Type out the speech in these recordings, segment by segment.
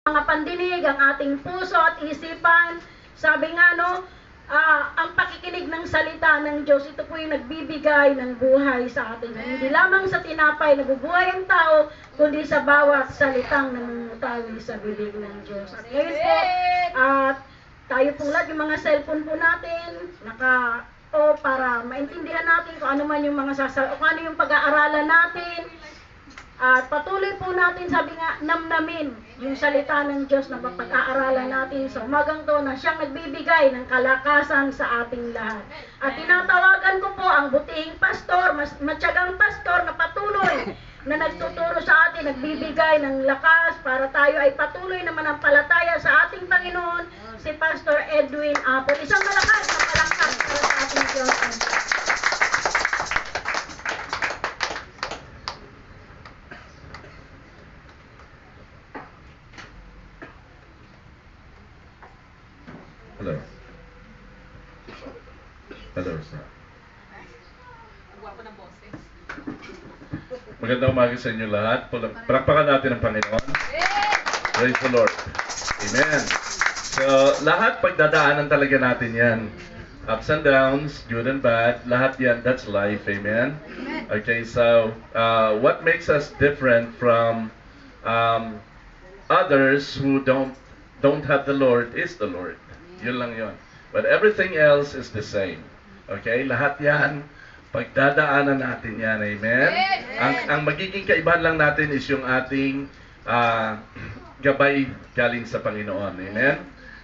mga pandinig, ang ating puso at isipan. Sabi nga ang pakikinig ng salita ng Diyos, ito po yung nagbibigay ng buhay sa atin. Hindi lamang sa tinapay nabubuhay ang tao, kundi sa bawat salitang namumutawi sa bibig ng Diyos. At ngayon po, tayo pong lahat, yung mga cellphone po natin, para maintindihan natin kung ano man yung kung ano yung pag-aaralan natin. At patuloy po natin, sabi nga, namnamin yung salita ng Diyos na pag-aaralan natin sa umagang to na siyang nagbibigay ng kalakasan sa ating lahat. At tinatawagan ko po ang butihing pastor, matyagang pastor na patuloy na nagtuturo sa atin, nagbibigay ng lakas para tayo ay patuloy na manampalataya sa ating Panginoon, si Pastor Edwin Apple. Isang malakas na palakpak para sa ating Diyos. Hello. Hello, sir. Magandang umaga sa inyo lahat. Palakpakan natin ang Panginoon. Praise the Lord. Amen. So, lahat pagdadaanan talaga natin yan. Ups and downs, good and bad, lahat yan, that's life. Amen. Okay, so, what makes us different from others who don't have the Lord is the Lord. Yun lang yun. But everything else is the same. Okay? Lahat yan, pagdadaanan natin yan. Amen? Ang magiging kaibahan lang natin is yung ating gabay galing sa Panginoon. Amen?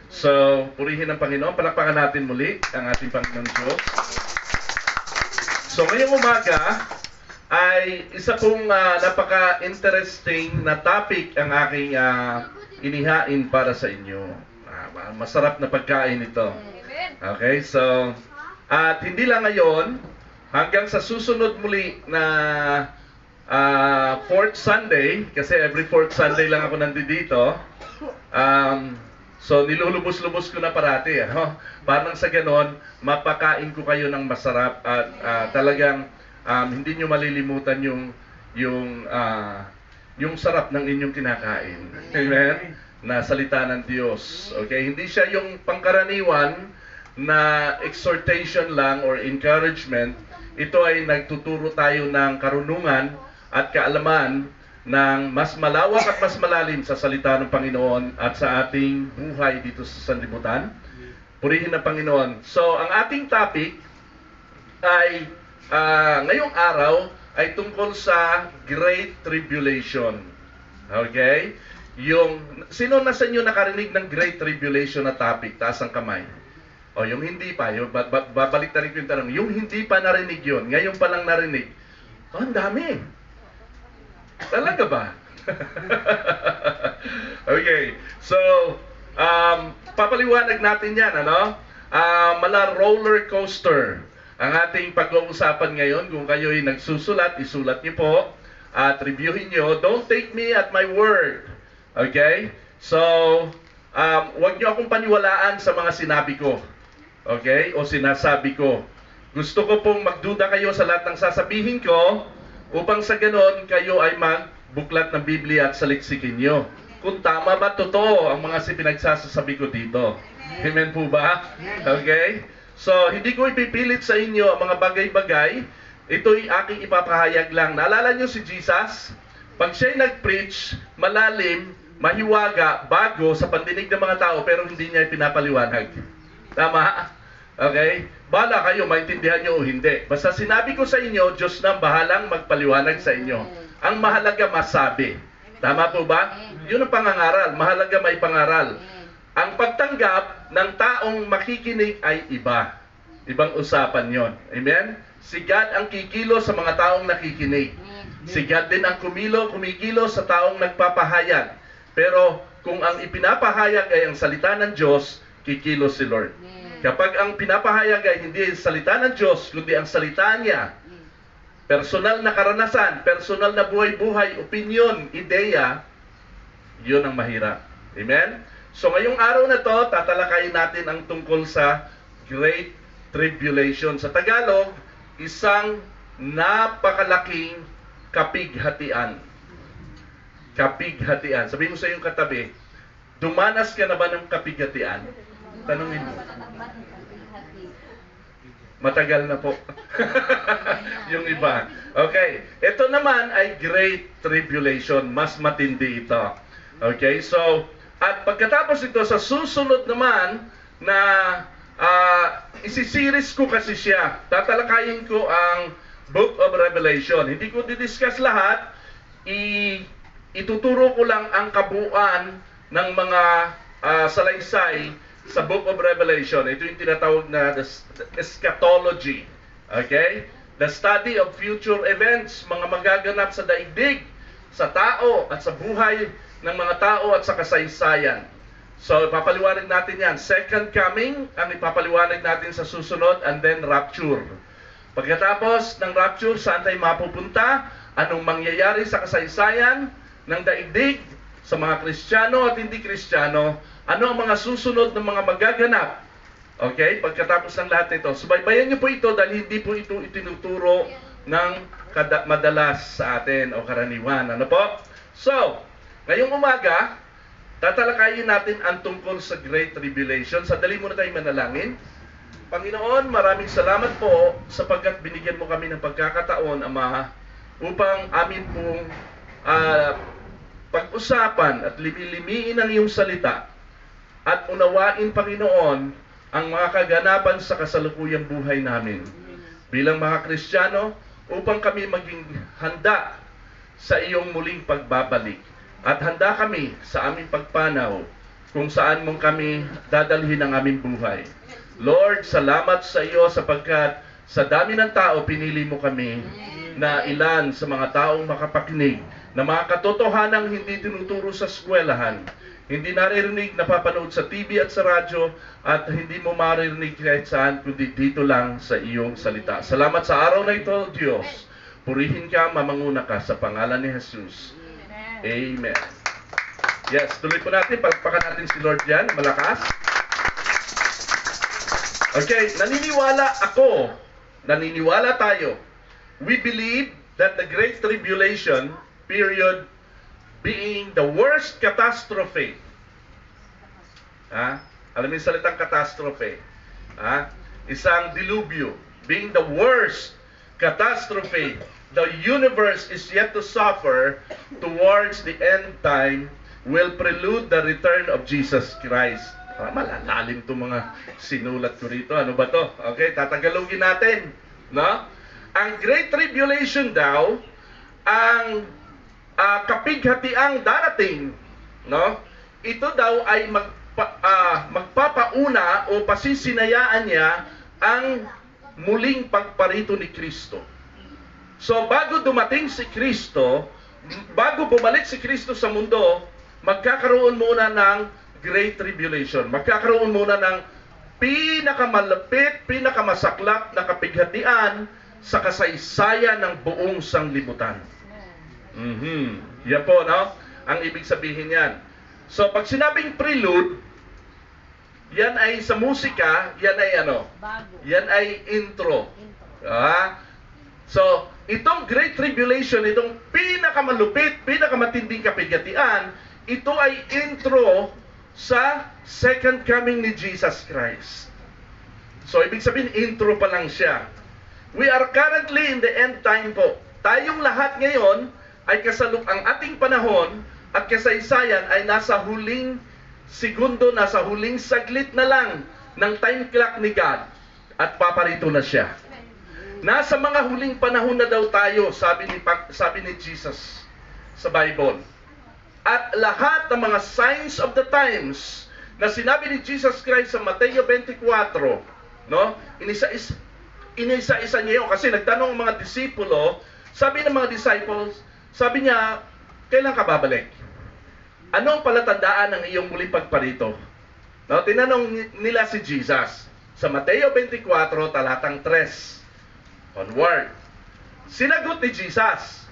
So, purihin ang Panginoon. Palakpakan natin muli ang ating Panginoon Diyos. So, ngayong umaga ay isa pong napaka-interesting na topic ang aking inihain para sa inyo. Masarap na pagkain ito. Okay, so at hindi lang ngayon, hanggang sa susunod muli na fourth Sunday, kasi every fourth Sunday lang ako nandito. So nilulubos-lubos ko na parati, parang sa ganon, mapakain ko kayo ng masarap at talagang hindi nyo malilimutan yung sarap ng inyong kinakain. Amen? Na salita ng Diyos. Okay? Hindi siya yung pangkaraniwan na exhortation lang or encouragement. Ito ay nagtuturo tayo ng karunungan at kaalaman ng mas malawak at mas malalim sa salita ng Panginoon at sa ating buhay dito sa sanlibutan. Purihin ng Panginoon. So, ang ating topic ay ngayong araw ay tungkol sa Great Tribulation. Okay? Sino na sa inyo nakarinig ng Great Tribulation na topic? Taas ang kamay. O, yung hindi pa, babalik na rin ko yung tanong. Yung hindi pa narinig yun, ngayon pa lang narinig. Oh, ang dami. Talaga ba? Okay. So, papaliwanag natin yan, mala roller coaster. Ang ating pag-uusapan ngayon, kung kayo'y nagsusulat, isulat niyo po at reviewin niyo. Don't take me at my word. Okay? So, wag niyo akong paniwalaan sa mga sinabi ko. Okay? O sinasabi ko. Gusto ko pong magduda kayo sa lahat ng sasabihin ko upang sa ganon kayo ay magbuklat ng Biblia at saliksikin niyo. Kung tama ba totoo ang mga pinagsasabi ko dito. Amen po ba? Okay? So, hindi ko ipipilit sa inyo ang mga bagay-bagay. Ito'y aking ipapahayag lang. Naalala niyo si Jesus? Pag siya'y nag-preach, malalim, mahiwaga, bago sa pandinig ng mga tao, pero hindi niya pinapaliwanag. Tama? Okay? Bahala kayo, maintindihan niyo o hindi. Basta sinabi ko sa inyo, Diyos na bahalang magpaliwanag sa inyo. Ang mahalaga masabi. Tama po ba? Yun ang pangangaral. Mahalaga may pangaral. Ang pagtanggap ng taong makikinig ay iba. Ibang usapan yon. Amen? Si God ang kikilo sa mga taong nakikinig. Si God din ang kumikilo sa taong nagpapahayag. Pero kung ang ipinapahayag ay ang salita ng Diyos, kikilos si Lord. Kapag ang pinapahayag ay hindi ang salita ng Diyos, kundi ang salita niya, personal na karanasan, personal na buhay-buhay, opinion, ideya, yun ang mahirap. Amen? So ngayong araw na to, tatalakayin natin ang tungkol sa Great Tribulation. Sa Tagalog, isang napakalaking kapighatian. Kapighatian. Sabihin mo sa iyong katabi, Dumanas ka na ba ng kapigatian? Tanungin mo. Matagal na po. Yung iba. Okay. Ito naman ay Great Tribulation. Mas matindi ito. Okay. So, at pagkatapos ito, sa susunod naman na isisiris ko kasi siya. Tatalakayin ko ang Book of Revelation. Hindi ko didiscuss lahat. Ituturo ko lang ang kabuuan ng mga salaysay sa Book of Revelation. Ito yung tinatawag na the eschatology. Okay? The study of future events, mga magaganap sa daigdig, sa tao at sa buhay ng mga tao at sa kasaysayan. So, ipapaliwanag natin yan. Second coming, ang ipapaliwanag natin sa susunod, and then rapture. Pagkatapos ng rapture, saan tayo mapupunta? Anong mangyayari sa kasaysayan ng daigdig, sa mga Kristiyano at hindi Kristiyano? Ano ang mga susunod ng mga magaganap? Okay? Pagkatapos ng lahat nito. Subaybayan niyo po ito dahil hindi po ito itinuturo ng madalas sa atin o karaniwan. Ano po? So, ngayong umaga, tatalakayin natin ang tungkol sa Great Tribulation. Sadali muna tayong manalangin. Panginoon, maraming salamat po sapagkat binigyan mo kami ng pagkakataon, Ama, upang amin pong pag-usapan at limi-limiin ang iyong salita at unawain, Panginoon, ang mga kaganapan sa kasalukuyang buhay namin bilang mga Kristiyano upang kami maging handa sa iyong muling pagbabalik at handa kami sa aming pagpanaw kung saan mong kami dadalhin ang aming buhay. Lord, salamat sa iyo sapagkat sa dami ng tao pinili mo kami na ilan sa mga taong makapakinig na mga katotohanang hindi tinuturo sa eskwelahan, hindi naririnig, napapanood sa TV at sa radyo, at hindi mo maririnig kahit saan, kundi dito lang sa iyong salita. Salamat sa araw na ito, Diyos. Purihin ka, mamanguna ka sa pangalan ni Jesus. Amen. Yes, tuloy po natin. Palakpakan natin si Lord yan. Malakas. Okay, naniniwala tayo. We believe that the Great Tribulation period being the worst catastrophe. Alam mo yung salitang catastrophe? Isang dilubyo. Being the worst catastrophe the universe is yet to suffer towards the end time will prelude the return of Jesus Christ. Malalalim itong mga sinulat ko rito. Ano ba to? Okay, tatagalogin natin. No? Ang Great Tribulation daw, ang kapighatiang darating, no? Ito daw ay magpapauna o pasisinayaan niya ang muling pagparito ni Kristo. So bago dumating si Kristo, bago bumalik si Kristo sa mundo, magkakaroon muna ng Great Tribulation. Magkakaroon muna ng pinakamalapit, pinakamasaklap na kapighatian sa kasaysayan ng buong sanglibutan. Yan po, no? Ang ibig sabihin yan. So, pag sinabing prelude, yan ay sa musika, yan ay ano? Yan ay intro. So, itong Great Tribulation, itong pinakamalupit, pinakamatinding kapighatian, ito ay intro sa second coming ni Jesus Christ. So, ibig sabihin, intro pa lang siya. We are currently in the end time po. Tayong lahat ngayon ay ang ating panahon at kasaysayan ay nasa huling segundo, nasa huling saglit na lang ng time clock ni God at paparito na siya. Nasa mga huling panahon na daw tayo, sabi ni Jesus sa Bible. At lahat ng mga signs of the times na sinabi ni Jesus Christ sa Mateo 24, no? Inisa-isa niya yun kasi nagtanong ang mga disipulo, sabi ng mga disciples, sabi niya, kailan ka babalik? Ano ang palatandaan ng iyong muling pagparito? No, tinanong nila si Jesus sa Mateo 24, talatang 3 onward. Sinagot ni Jesus,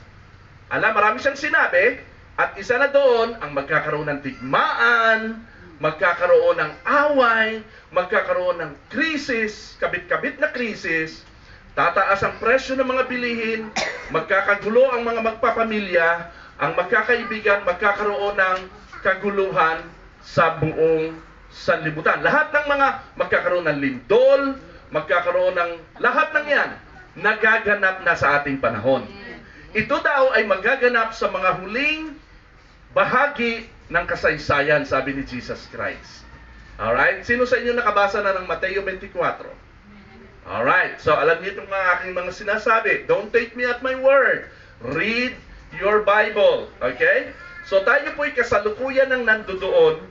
marami siyang sinabi, at isa na doon ang magkakaroon ng tigmaan, magkakaroon ng away, magkakaroon ng krisis, kabit-kabit na krisis, tataas ang presyo ng mga bilihin, magkakagulo ang mga magpapamilya, ang magkakaibigan, magkakaroon ng kaguluhan, sa buong sanlibutan. Lahat ng mga magkakaroon ng lindol, magkakaroon ng lahat ng yan, nagaganap na sa ating panahon. Ito daw ay magaganap sa mga huling bahagi ng kasaysayan, sabi ni Jesus Christ. Alright? Sino sa inyo nakabasa na ng Mateo 24? Alright, so alam niyo itong mga aking mga sinasabi. Don't take me at my word. Read your Bible. Okay? So tayo po'y kasalukuyan ng nandoon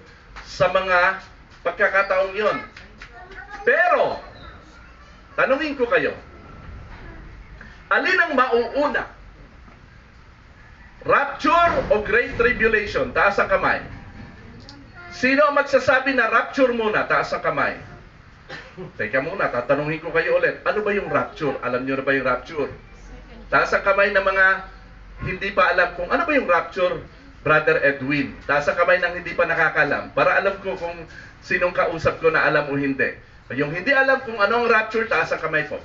sa mga pagkakataong yon. Pero, tanungin ko kayo, alin ang mauuna? Rapture o Great Tribulation? Taas ang kamay. Sino ang magsasabi na rapture muna? Taas ang kamay. Teka muna, tatanungin ko kayo ulit. Ano ba yung rapture? Alam nyo na ba yung rapture? Taas ang kamay ng mga hindi pa alam kung ano ba yung rapture, Brother Edwin. Taas ang kamay ng hindi pa nakakalam. Para alam ko kung sinong kausap ko na alam o hindi. Yung hindi alam kung anong rapture, taas ang kamay po.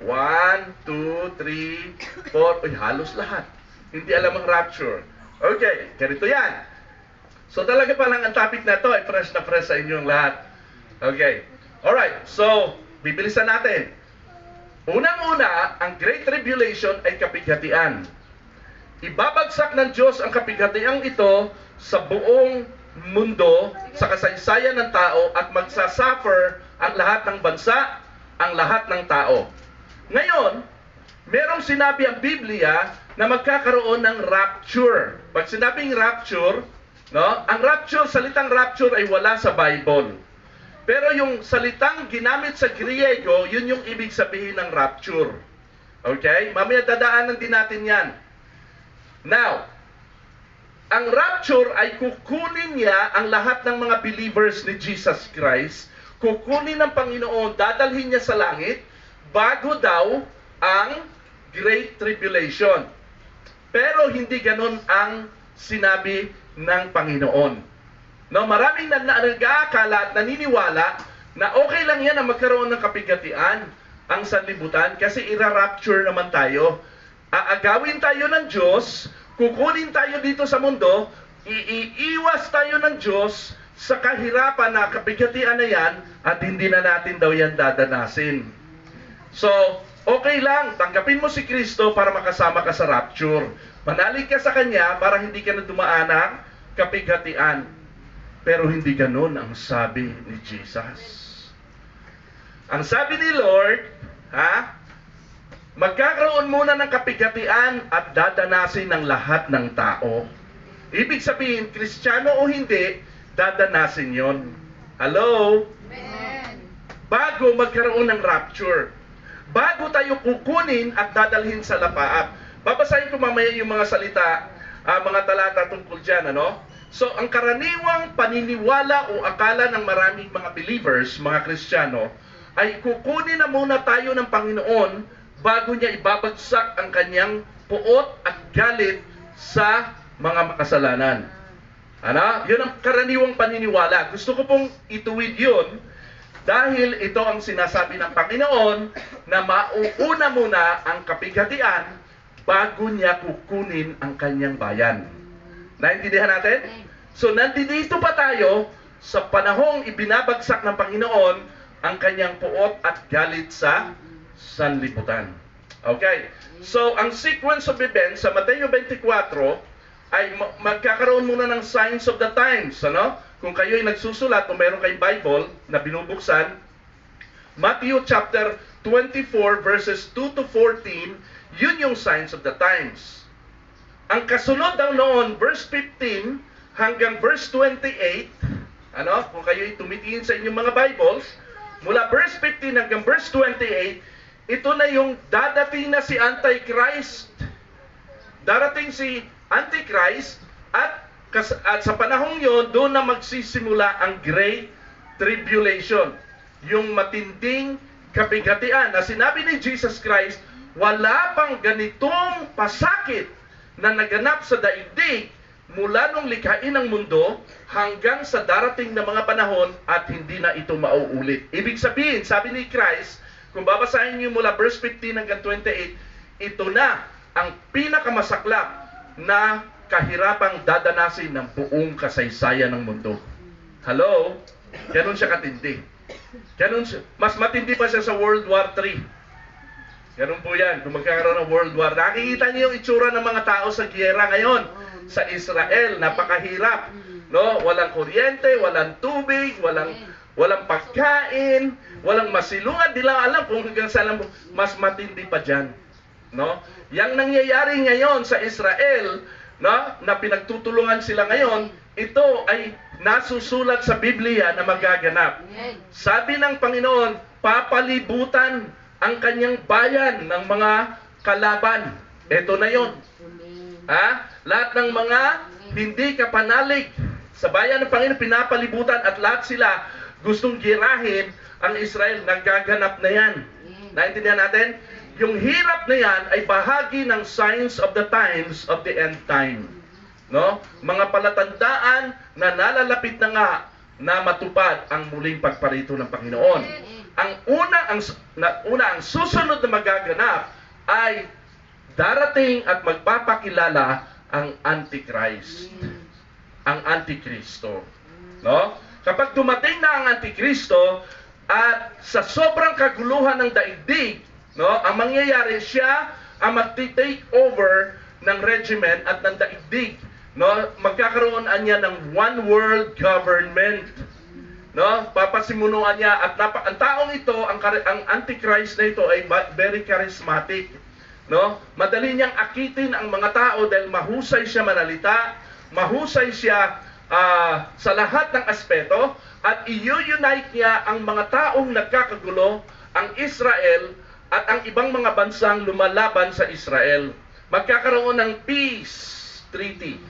1, 2, 3, 4. Uy, halos lahat. Hindi alam ang rapture. Okay, ganito yan. So talaga palang ang topic na to ay fresh na fresh sa inyong lahat. Okay. Alright, so bibilisan natin. Unang-una, ang Great Tribulation ay kapighatian. Ibabagsak ng Diyos ang kapighatian ito sa buong mundo, sa kasaysayan ng tao, at magsasuffer ang lahat ng bansa, ang lahat ng tao. Ngayon, merong sinabi ang Biblia na magkakaroon ng rapture. Pag sinabing rapture, no, ang rapture, salitang rapture ay wala sa Bible. Pero yung salitang ginamit sa Griego, yun yung ibig sabihin ng rapture. Okay? Mamaya dadaanan din natin yan. Now, ang rapture ay kukunin niya ang lahat ng mga believers ni Jesus Christ, kukunin ng Panginoon, dadalhin niya sa langit, bago daw ang Great Tribulation. Pero hindi ganun ang sinabi ng Panginoon. No, maraming nag-aakala at naniniwala na okay lang yan na magkaroon ng kapighatian ang sanlibutan kasi ira-rapture naman tayo. Aagawin tayo ng Diyos, kukunin tayo dito sa mundo, iiwas tayo ng Diyos sa kahirapan na kapighatian na yan at hindi na natin daw yan dadanasin. So, okay lang, tanggapin mo si Kristo para makasama ka sa rapture. Manalig ka sa Kanya para hindi ka na dumaan ng kapighatian. Pero hindi ganun ang sabi ni Jesus. Ang sabi ni Lord, magkakaroon muna ng kapighatian at dadanasin ng lahat ng tao. Ibig sabihin, Kristiyano o hindi, dadanasin yon. Hello? Amen. Bago magkaroon ng rapture. Bago tayo kukunin at dadalhin sa lapaap. Babasahin ko mamaya yung mga salita, mga talata tungkol dyan, ano? So, ang karaniwang paniniwala o akala ng maraming mga believers, mga Kristiyano, ay kukunin na muna tayo ng Panginoon bago niya ibabagsak ang kanyang puot at galit sa mga makasalanan. Ano? Yun ang karaniwang paniniwala. Gusto ko pong ituwid yun dahil ito ang sinasabi ng Panginoon na mauuna muna ang kapighatian bago niya kukunin ang kanyang bayan. Naintindihan natin? So, nandito pa tayo sa panahong ibinabagsak ng Panginoon ang kanyang puot at galit sa sanlibutan. Okay? So, ang sequence of events sa Mateo 24 ay magkakaroon muna ng signs of the times. Ano? Kung kayo ay nagsusulat o meron kayong Bible na binubuksan, Matthew chapter 24 verses 2 to 14, yun yung signs of the times. Ang kasunod daw noon, verse 15 hanggang verse 28, ano, kung kayo'y tumitingin sa inyong mga Bibles, mula verse 15 hanggang verse 28, ito na yung dadating na si Antichrist. Darating si Antichrist at sa panahong yon, doon na magsisimula ang Great Tribulation. Yung matinding kapighatian na sinabi ni Jesus Christ, wala pang ganitong pasakit na naganap sa daigdig mula nung likhain ng mundo hanggang sa darating na mga panahon at hindi na ito mauulit. Ibig sabihin, sabi ni Christ, kung babasahin niyo mula verse 15 hanggang 28, ito na ang pinakamasaklap na kahirapang dadanasin ng buong kasaysayan ng mundo. Hello? Ganun siya katindi. Mas matindi pa siya sa World War III. Ganun po yan. Kung magkakaroon ng World War, nakikita niyo yung itsura ng mga tao sa giyera ngayon sa Israel. Napakahirap. No? Walang kuryente, walang tubig, walang pagkain, walang masilungan. Di lang alam kung hanggang saan lang. Mas matindi pa dyan. No? Yang nangyayari ngayon sa Israel, no, na pinagtutulungan sila ngayon, ito ay nasusulat sa Biblia na magaganap. Sabi ng Panginoon, papalibutan ang kanyang bayan ng mga kalaban. Ito na yon. Lahat ng mga hindi kapanalig sa bayan ng Panginoon, pinapalibutan at lahat sila gustong girahin ang Israel. Nagaganap na yan. Naintindihan natin? Yung hirap na yan ay bahagi ng signs of the times of the end time. No? Mga palatandaan na nalalapit na nga na matupad ang muling pagparito ng Panginoon. Ang susunod na magaganap ay darating at magpapakilala ang Antichrist. Ang Antikristo. No? Kapag dumating na ang Antikristo at sa sobrang kaguluhan ng daigdig, no, ang mangyayari siya ang mag-take over ng regiment at ng daigdig. No, magkakaroon niya ng one world government. No, papasimunuan niya at ang taong ito, ang Antichrist na ito ay very charismatic. No, madali niyang akitin ang mga tao dahil mahusay siya manalita, mahusay siya sa lahat ng aspeto, at i-unite niya ang mga taong nagkakagulo, ang Israel at ang ibang mga bansang lumalaban sa Israel. Magkakaroon ng peace treaty.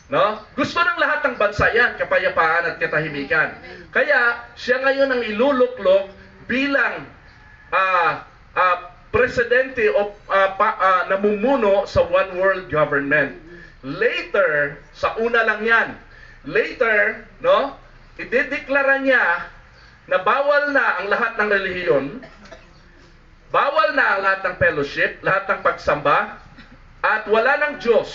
No? Gusto ng lahat ng bansa yan, kapayapaan at katahimikan. Kaya siya ngayon ang iluluklok bilang presidente o namumuno sa one world government. Later, sa una lang yan, later, no, idedeklara niya na bawal na ang lahat ng relihiyon, bawal na ang lahat ng fellowship, lahat ng pagsamba, at wala ng Diyos.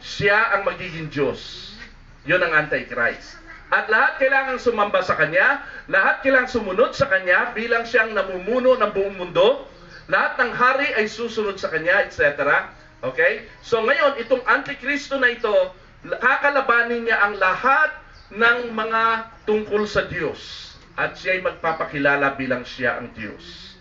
Siya ang magiging Diyos. Yun ang Antichrist. At lahat kailangang sumamba sa Kanya, lahat kailangang sumunod sa Kanya bilang siyang namumuno ng buong mundo. Lahat ng hari ay susunod sa Kanya, etc. Okay? So ngayon, itong Antikristo na ito, kakalabanin niya ang lahat ng mga tungkol sa Diyos. At siya ay magpapakilala bilang siya ang Diyos.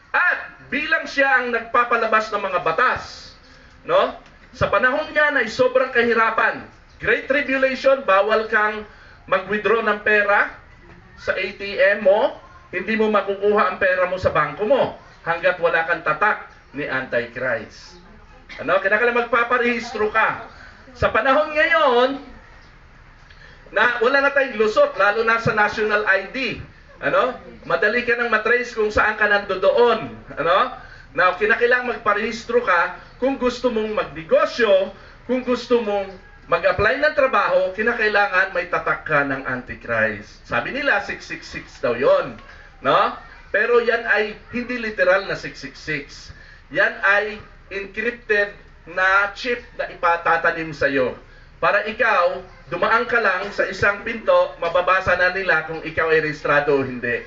At bilang siya ang nagpapalabas ng mga batas, no? Sa panahon niya ay sobrang kahirapan. Great Tribulation, bawal kang mag-withdraw ng pera sa ATM mo, hindi mo makukuha ang pera mo sa bangko mo hanggat wala kang tatak ni Antichrist. Ano? Kailangan magpaparehistro ka. Sa panahon ngayon, na wala na tayong lusot, lalo na sa national ID. Ano? Madali ka nang matrace kung saan ka nandoon. Ano? Now, kinakailangan magparehistro ka kung gusto mong magnegosyo, kung gusto mong mag-apply ng trabaho, kinakailangan may tatak ka ng Antichrist. Sabi nila, 666 daw yon, no? Pero yan ay hindi literal na 666. Yan ay encrypted na chip na ipatatanim sa iyo. Para ikaw, dumaan ka lang sa isang pinto, mababasa na nila kung ikaw ay rehistrado o hindi.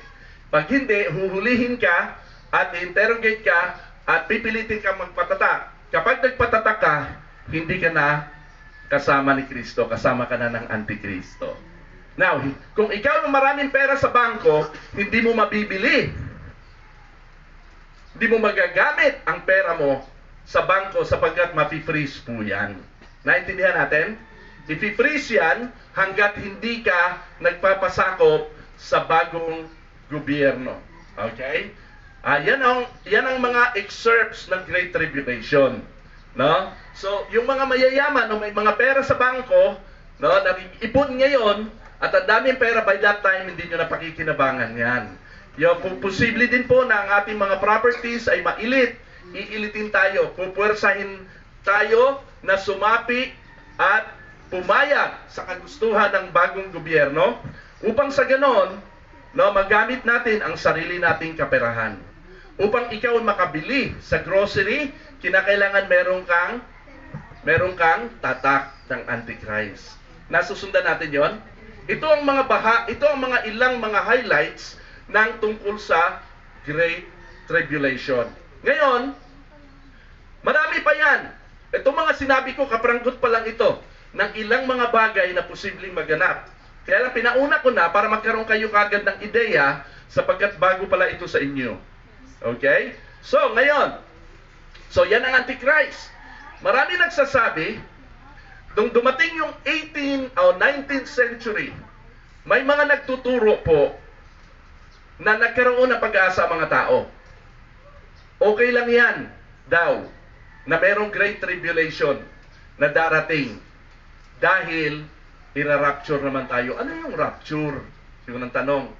Pag hindi, huhulihin ka at interrogate ka at pipilitin ka magpatatak. Kapag nagpatatak ka, hindi ka na kasama ni Kristo, kasama ka na ng Antikristo. Now, kung ikaw ang maraming pera sa bangko, hindi mo mabibili. Hindi mo magagamit ang pera mo sa bangko sapagkat mapi-freeze po yan. Naintindihan natin? I-freeze yan hanggat hindi ka nagpapasakop sa bagong gobyerno. Okay? Yan ang mga excerpts ng Great Tribulation. No? So, yung mga mayayaman o may mga pera sa bangko, no, nag-ipon ngayon, at ang daming pera by that time, hindi nyo napakikinabangan yan. Yung posible din po na ang ating mga properties ay mailit. Iilitin tayo. Pupwersahin tayo na sumapi at pumayag sa kagustuhan ng bagong gobyerno upang sa ganon, no, magamit natin ang sarili nating kaperahan. Upang ikaw makabili sa grocery, kinakailangan meron kang tatak ng Antichrist. Nasusundan natin yon? Ito ang mga ilang mga highlights ng tungkol sa Great Tribulation. Ngayon, marami pa yan. Ito mga sinabi ko, kapranggot pa lang ito, ng ilang mga bagay na posibleng maganap. Kaya lang pinauna ko na para magkaroon kayo kagad ng ideya sapagkat bago pala ito sa inyo. Okay? So, ngayon, yan ang Antichrist. Marami nagsasabi, nung dumating yung 18th o 19th century, may mga nagtuturo po na nagkaroon ng pag-asa ang mga tao. Okay lang yan daw na merong Great Tribulation na darating dahil ira-rapture naman tayo. Ano yung rapture? Yung ang tanong.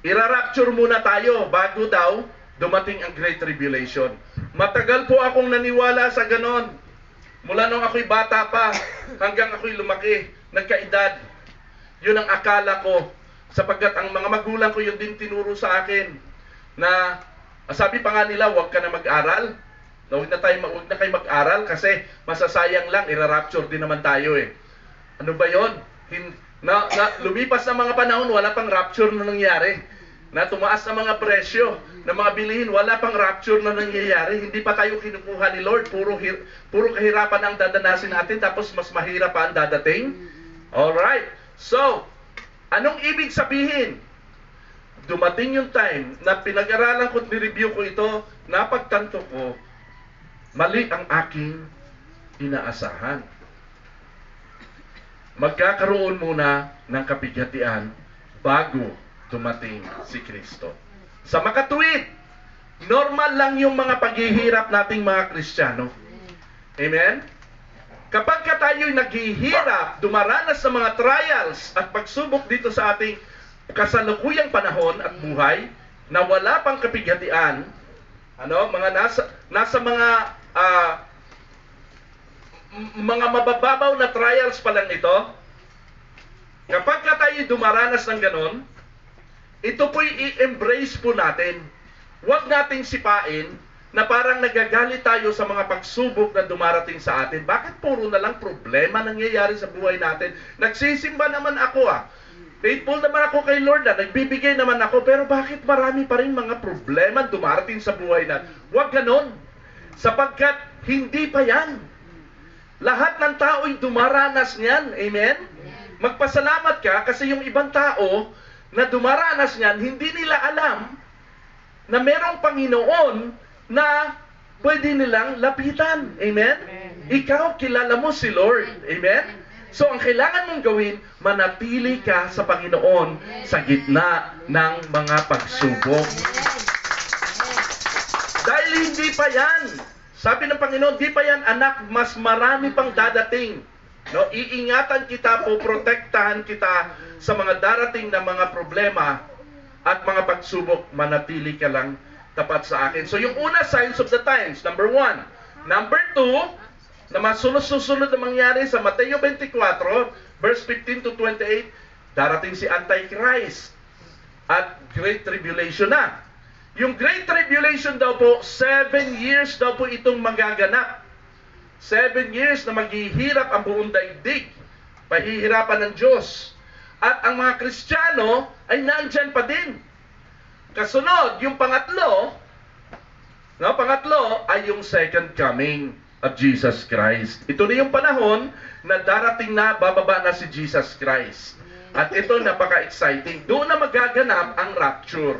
Ira-rapture muna tayo bago daw dumating ang Great Tribulation. Matagal po akong naniwala sa ganon. Mula nung ako'y bata pa hanggang ako'y lumaki, nagkaedad. Yun ang akala ko. Sapagkat ang mga magulang ko yun din tinuro sa akin na sabi pa nga nila, huwag ka na mag-aral. Huwag na kayo mag-aral kasi masasayang lang, ira-rapture din naman tayo eh. Ano ba yun? Lumipas na mga panahon, wala pang rapture na nangyari. Na tumaas na mga presyo ng mga bilihin, wala pang rapture na nangyayari. Hindi pa tayo kinukuha ni Lord. Puro kahirapan ang dadanasin natin, tapos mas mahirap pa ang dadating. Alright. So, anong ibig sabihin? Dumating yung time na pinag-aralan ko at nireview ko ito, napagtanto ko, mali ang aking inaasahan. Magkakaroon muna ng kapighatian bago dumating si Kristo. Sa makatuwid, normal lang yung mga paghihirap nating mga Kristiyano. Amen? Kapag tayo'y naghihirap, dumaranas sa mga trials at pagsubok dito sa ating kasalukuyang panahon at buhay, na wala pang kapighatian, nasa mga mabababaw na trials pa lang ito, kapag tayo'y dumaranas ng ganon, ito po'y i-embrace po natin. Huwag nating sipain na parang nagagalit tayo sa mga pagsubok na dumarating sa atin. Bakit puro na lang problema nangyayari sa buhay natin? Nagsisimba naman ako Faithful naman ako kay Lord nagbibigay naman ako, pero bakit marami pa rin mga problema dumarating sa buhay natin? Huwag ganon. Sapagkat hindi pa yan. Lahat ng tao'y dumaranas niyan. Amen? Magpasalamat ka kasi yung ibang tao na dumaranas niyan, hindi nila alam na merong Panginoon na pwede nilang lapitan. Amen? Ikaw, kilala mo si Lord. Amen? So, ang kailangan mong gawin, manatili ka sa Panginoon sa gitna ng mga pagsubok. Dahil hindi pa yan. Sabi ng Panginoon, di pa yan anak, mas marami pang dadating. Iingatan kita po, protektahan kita sa mga darating na mga problema at mga pagsubok, manatili ka lang tapat sa akin. So yung una, signs of the times, number 1. Number 2, na masunod-susunod na mangyari sa Mateo 24, verse 15 to 28, darating si Antichrist at Great Tribulation na. Yung Great Tribulation daw po, 7 years daw po itong magaganap. 7 years na maghihirap ang buong daigdig. Pahihirapan ng Diyos. At ang mga Kristiyano ay nandyan pa din. Kasunod, yung pangatlo ay yung second coming of Jesus Christ. Ito na yung panahon na darating na, bababa na si Jesus Christ. At ito, napaka-exciting. Doon na magaganap ang rapture.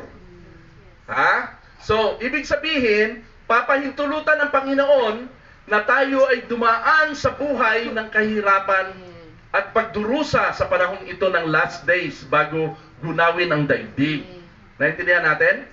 So, ibig sabihin, papahintulutan ng Panginoon na tayo ay dumaan sa buhay ng kahirapan at pagdurusa sa panahong ito ng last days bago gunawin ang daigdig. Naintindihan natin?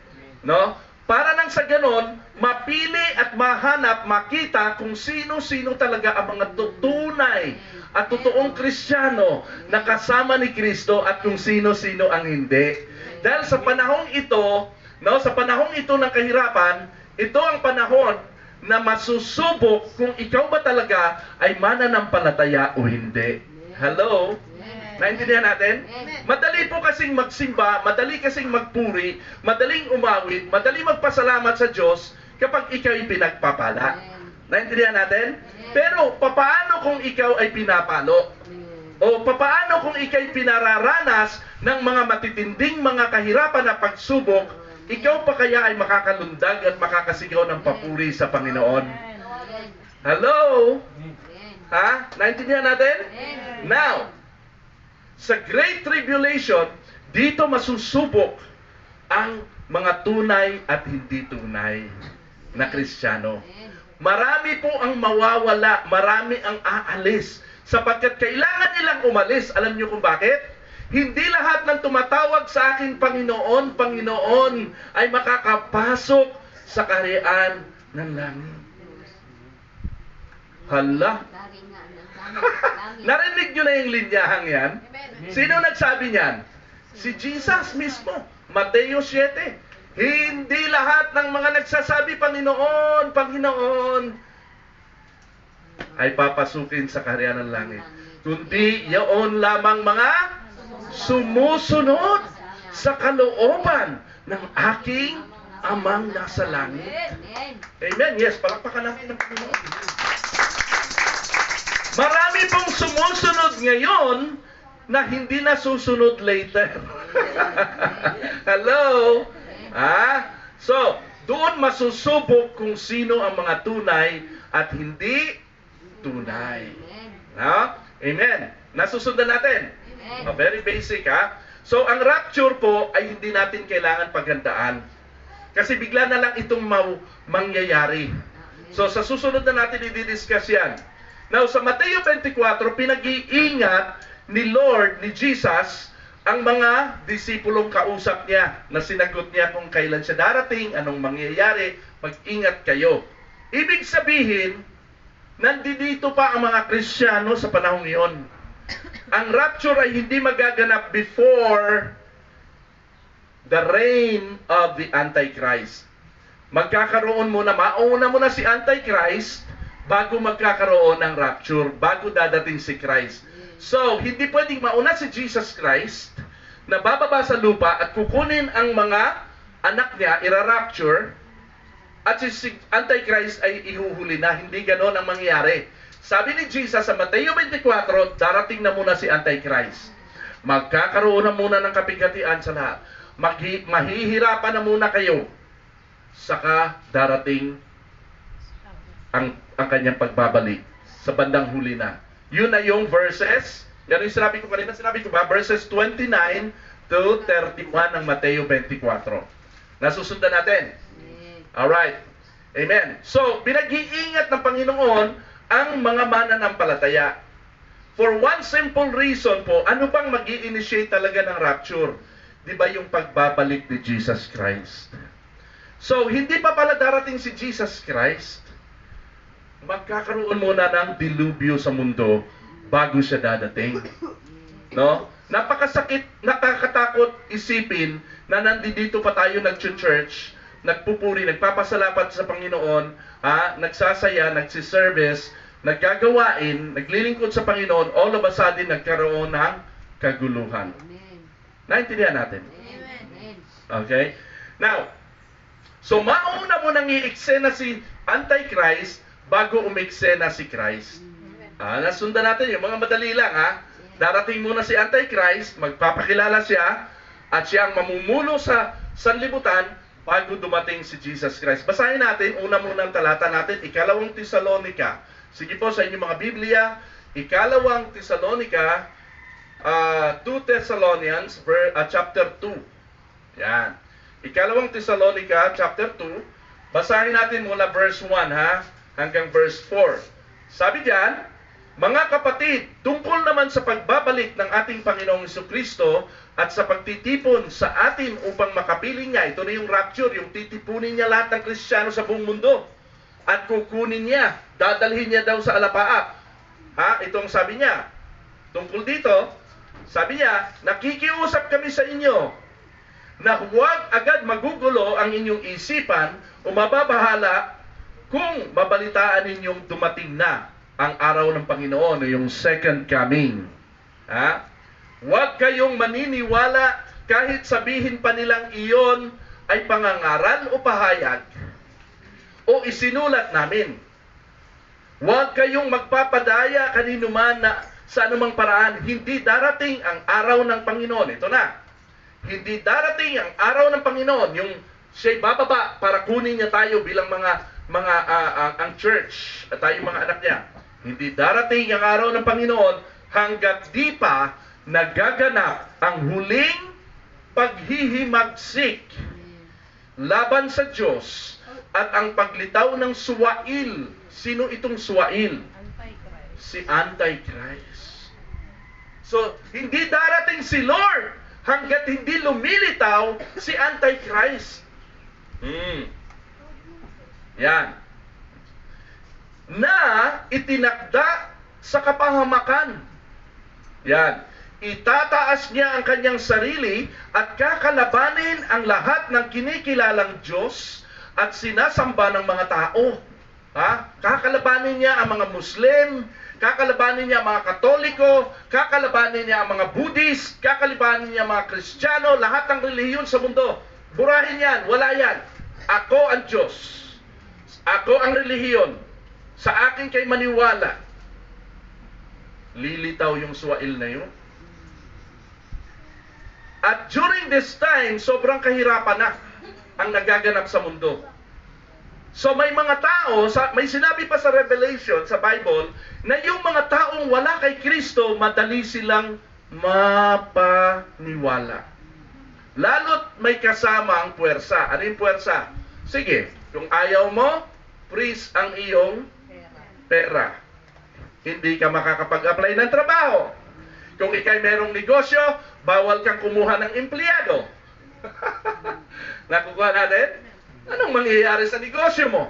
No? Para nang sa ganon, mapili at mahanap, makita kung sino-sino talaga ang mga tunay at totoong Kristiyano na kasama ni Kristo at kung sino-sino ang hindi. Dahil sa panahong ito, sa panahong ito ng kahirapan, ito ang panahon na masusubok kung ikaw ba talaga ay mananampalataya o hindi. Hello? Naintindihan natin? Madali po kasing magsimba, madali kasing magpuri, madaling umawit, madali magpasalamat sa Diyos kapag ikaw ay pinagpapala. Naintindihan natin? Pero papaano kung ikaw ay pinapalo? O papaano kung ikay pinararanas ng mga matitinding mga kahirapan na pagsubok, ikaw pa kaya ay makakalundag at makakasigaw ng papuri sa Panginoon? Hello? Ha? Naintindihan natin? Now, sa Great Tribulation, dito masusubok ang mga tunay at hindi tunay na Kristiyano. Marami po ang mawawala, marami ang aalis, sapagkat kailangan nilang umalis. Alam niyo kung bakit? Hindi lahat ng tumatawag sa akin, Panginoon, Panginoon, ay makakapasok sa kaharian ng langit. Hala? Narinig niyo na yung linyahang yan? Sino nagsabi niyan? Si Jesus mismo. Mateo 7. Hindi lahat ng mga nagsasabi, Panginoon, Panginoon, ay papasukin sa kaharian ng langit. Kundi yaon lamang mga sumusunod sa kalooban ng aking Amang nasa langit. Amen. Yes, palakpakan natin ng Panginoon. Marami pong sumusunod ngayon na hindi na susunod later. Hello? So, doon masusubok kung sino ang mga tunay at hindi tunay. Amen. Nasusundan natin. Very basic, So, ang rapture po ay hindi natin kailangan paghandaan. Kasi bigla na lang itong mangyayari. So, sa susunod na natin i-discuss yan. Now, sa Mateo 24, pinag-iingat ni Lord, ni Jesus, ang mga disipulong kausap niya na sinagot niya kung kailan siya darating, anong mangyayari, mag-ingat kayo. Ibig sabihin, nandito pa ang mga Kristiyano sa panahong iyon. Ang rapture ay hindi magaganap before the reign of the Antichrist. Magkakaroon muna, mauna muna si Antichrist bago magkakaroon ng rapture, bago dadating si Christ. So, hindi pwedeng mauna si Jesus Christ na bababa sa lupa at kukunin ang mga anak niya, ira-rapture, at si Antichrist ay ihuhuli na. Hindi ganon ang mangyayari. Sabi ni Jesus sa Mateo 24, darating na muna si Antichrist. Magkakaroon na muna ng kapigatian sa lahat. Mahihirapan na muna kayo. Saka darating ang kanyang pagbabalik sa bandang huli na. Yun na yung verses. Yan yung sinabi ko kanina. Sinabi ko ba? Verses 29 to 31 ng Mateo 24. Nasusundan natin. Alright. Amen. So, pinag-iingat ng Panginoon ang mga mananampalataya. For one simple reason po, ano bang mag-i-initiate talaga ng rapture? Di ba yung pagbabalik ni Jesus Christ? So, hindi pa pala darating si Jesus Christ, magkakaroon muna ng dilubyo sa mundo bago siya dadating. No? Napakasakit, nakakatakot isipin na nandito pa tayo nag-church, nagpupuri, nagpapasalamat sa Panginoon, nagsasaya, nagsiservice, naggagawain, naglilingkod sa Panginoon, all of a sudden nagkaroon ng kaguluhan. Naintindihan natin? Okay? Now, so mauna mo nang i-eksena si Antichrist bago umeksena si Christ. Nasundan natin yung mga madali lang, Darating muna si Antichrist, magpapakilala siya, at siya ang mamumuno sa sanlibutan bago dumating si Jesus Christ. Basahin natin, una munang talata natin, 2 Tesalonica. Sige po sa inyong mga Biblia, 2 Tesalonica, 2 Thessalonians, chapter 2. Yan. 2 Tesalonica, chapter 2. Basahin natin mula verse 1, hanggang verse 4. Sabi diyan, mga kapatid, tungkol naman sa pagbabalik ng ating Panginoong Jesucristo at sa pagtitipon sa atin upang makapiling niya, ito na yung rapture, yung titipunin niya lahat ng Kristiyano sa buong mundo at kukunin niya, dadalhin niya daw sa alapaap. Itong sabi niya, tungkol dito, sabi niya, nakikiusap kami sa inyo na huwag agad magugulo ang inyong isipan o mababahala kung mabalitaan ninyong dumating na ang araw ng Panginoon o yung second coming. Huwag kayong maniniwala kahit sabihin pa nilang iyon ay pangangaral o pahayag o isinulat namin. Huwag kayong magpapadaya kanino man na sa anumang paraan, hindi darating ang araw ng Panginoon. Ito na. Hindi darating ang araw ng Panginoon, yung siya'y bababa para kunin niya tayo bilang ang church, at tayo mga anak niya. Hindi darating ang araw ng Panginoon hanggat di pa nagaganap ang huling paghihimagsik laban sa Diyos at ang paglitaw ng suwail. Sino itong suwail? Si Antichrist. So, hindi darating si Lord hanggat hindi lumilitaw si Antichrist. Yan. Na itinakda sa kapahamakan. Yan. Itataas niya ang kanyang sarili at kakalabanin ang lahat ng kinikilalang Diyos at sinasamba ng mga tao. Kakalabanin niya ang mga Muslim, kakalabanin niya ang mga Katoliko, kakalabanin niya ang mga Buddhist, kakalabanin niya ang mga Kristiyano, lahat ng relihiyon sa mundo. Burahin yan, wala yan. Ako ang Diyos. Ako ang relihiyon. Sa akin kay maniwala. Lilitaw yung suwail na yun. At during this time, sobrang kahirapan na ang nagaganap sa mundo. So may mga tao, may sinabi pa sa Revelation, sa Bible, na yung mga taong wala kay Kristo, madali silang mapaniwala. Lalo't may kasama ang puwersa. Ano yung puwersa? Sige, kung ayaw mo, freeze ang iyong pera. Hindi ka makakapag-apply ng trabaho. Kung ikay merong negosyo, bawal kang kumuha ng empleyado. Nakukuha natin? Anong mangyayari sa negosyo mo?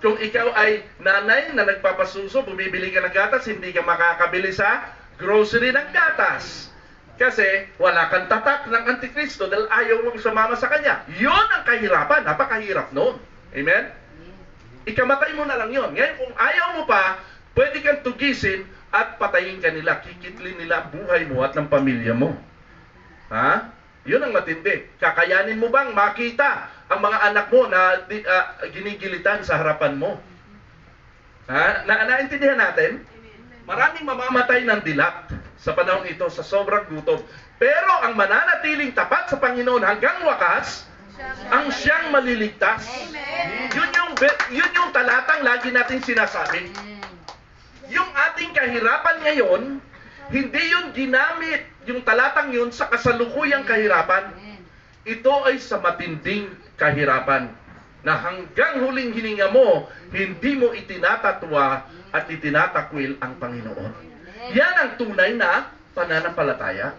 Kung ikaw ay nanay na nagpapasuso, bumibili ka ng gatas, hindi ka makakabili sa grocery ng gatas. Kasi wala kang tatak ng Antikristo dahil ayaw mong sumama sa kanya. Yun ang kahirapan. Napakahirap noon. Amen? Ikamatay mo na lang yun. Ngayon, kung ayaw mo pa, pwede kang tugisin at patayin ka nila. Kikitlin nila ang buhay mo at ng pamilya mo. Yun ang matindi. Kakayanin mo bang makita ang mga anak mo na ginigilitan sa harapan mo? Naintindihan natin? Maraming mamamatay ng dilap sa panahon ito sa sobrang gutom. Pero ang mananatiling tapat sa Panginoon hanggang wakas, ang siyang maliligtas. Yun yung talatang lagi natin sinasabi. Yung ating kahirapan ngayon, hindi yun ginamit, yung talatang yun, sa kasalukuyang kahirapan. Ito ay sa matinding kahirapan na hanggang huling hininga mo, hindi mo itinatatwa at itinatakwil ang Panginoon. Yan ang tunay na pananampalataya.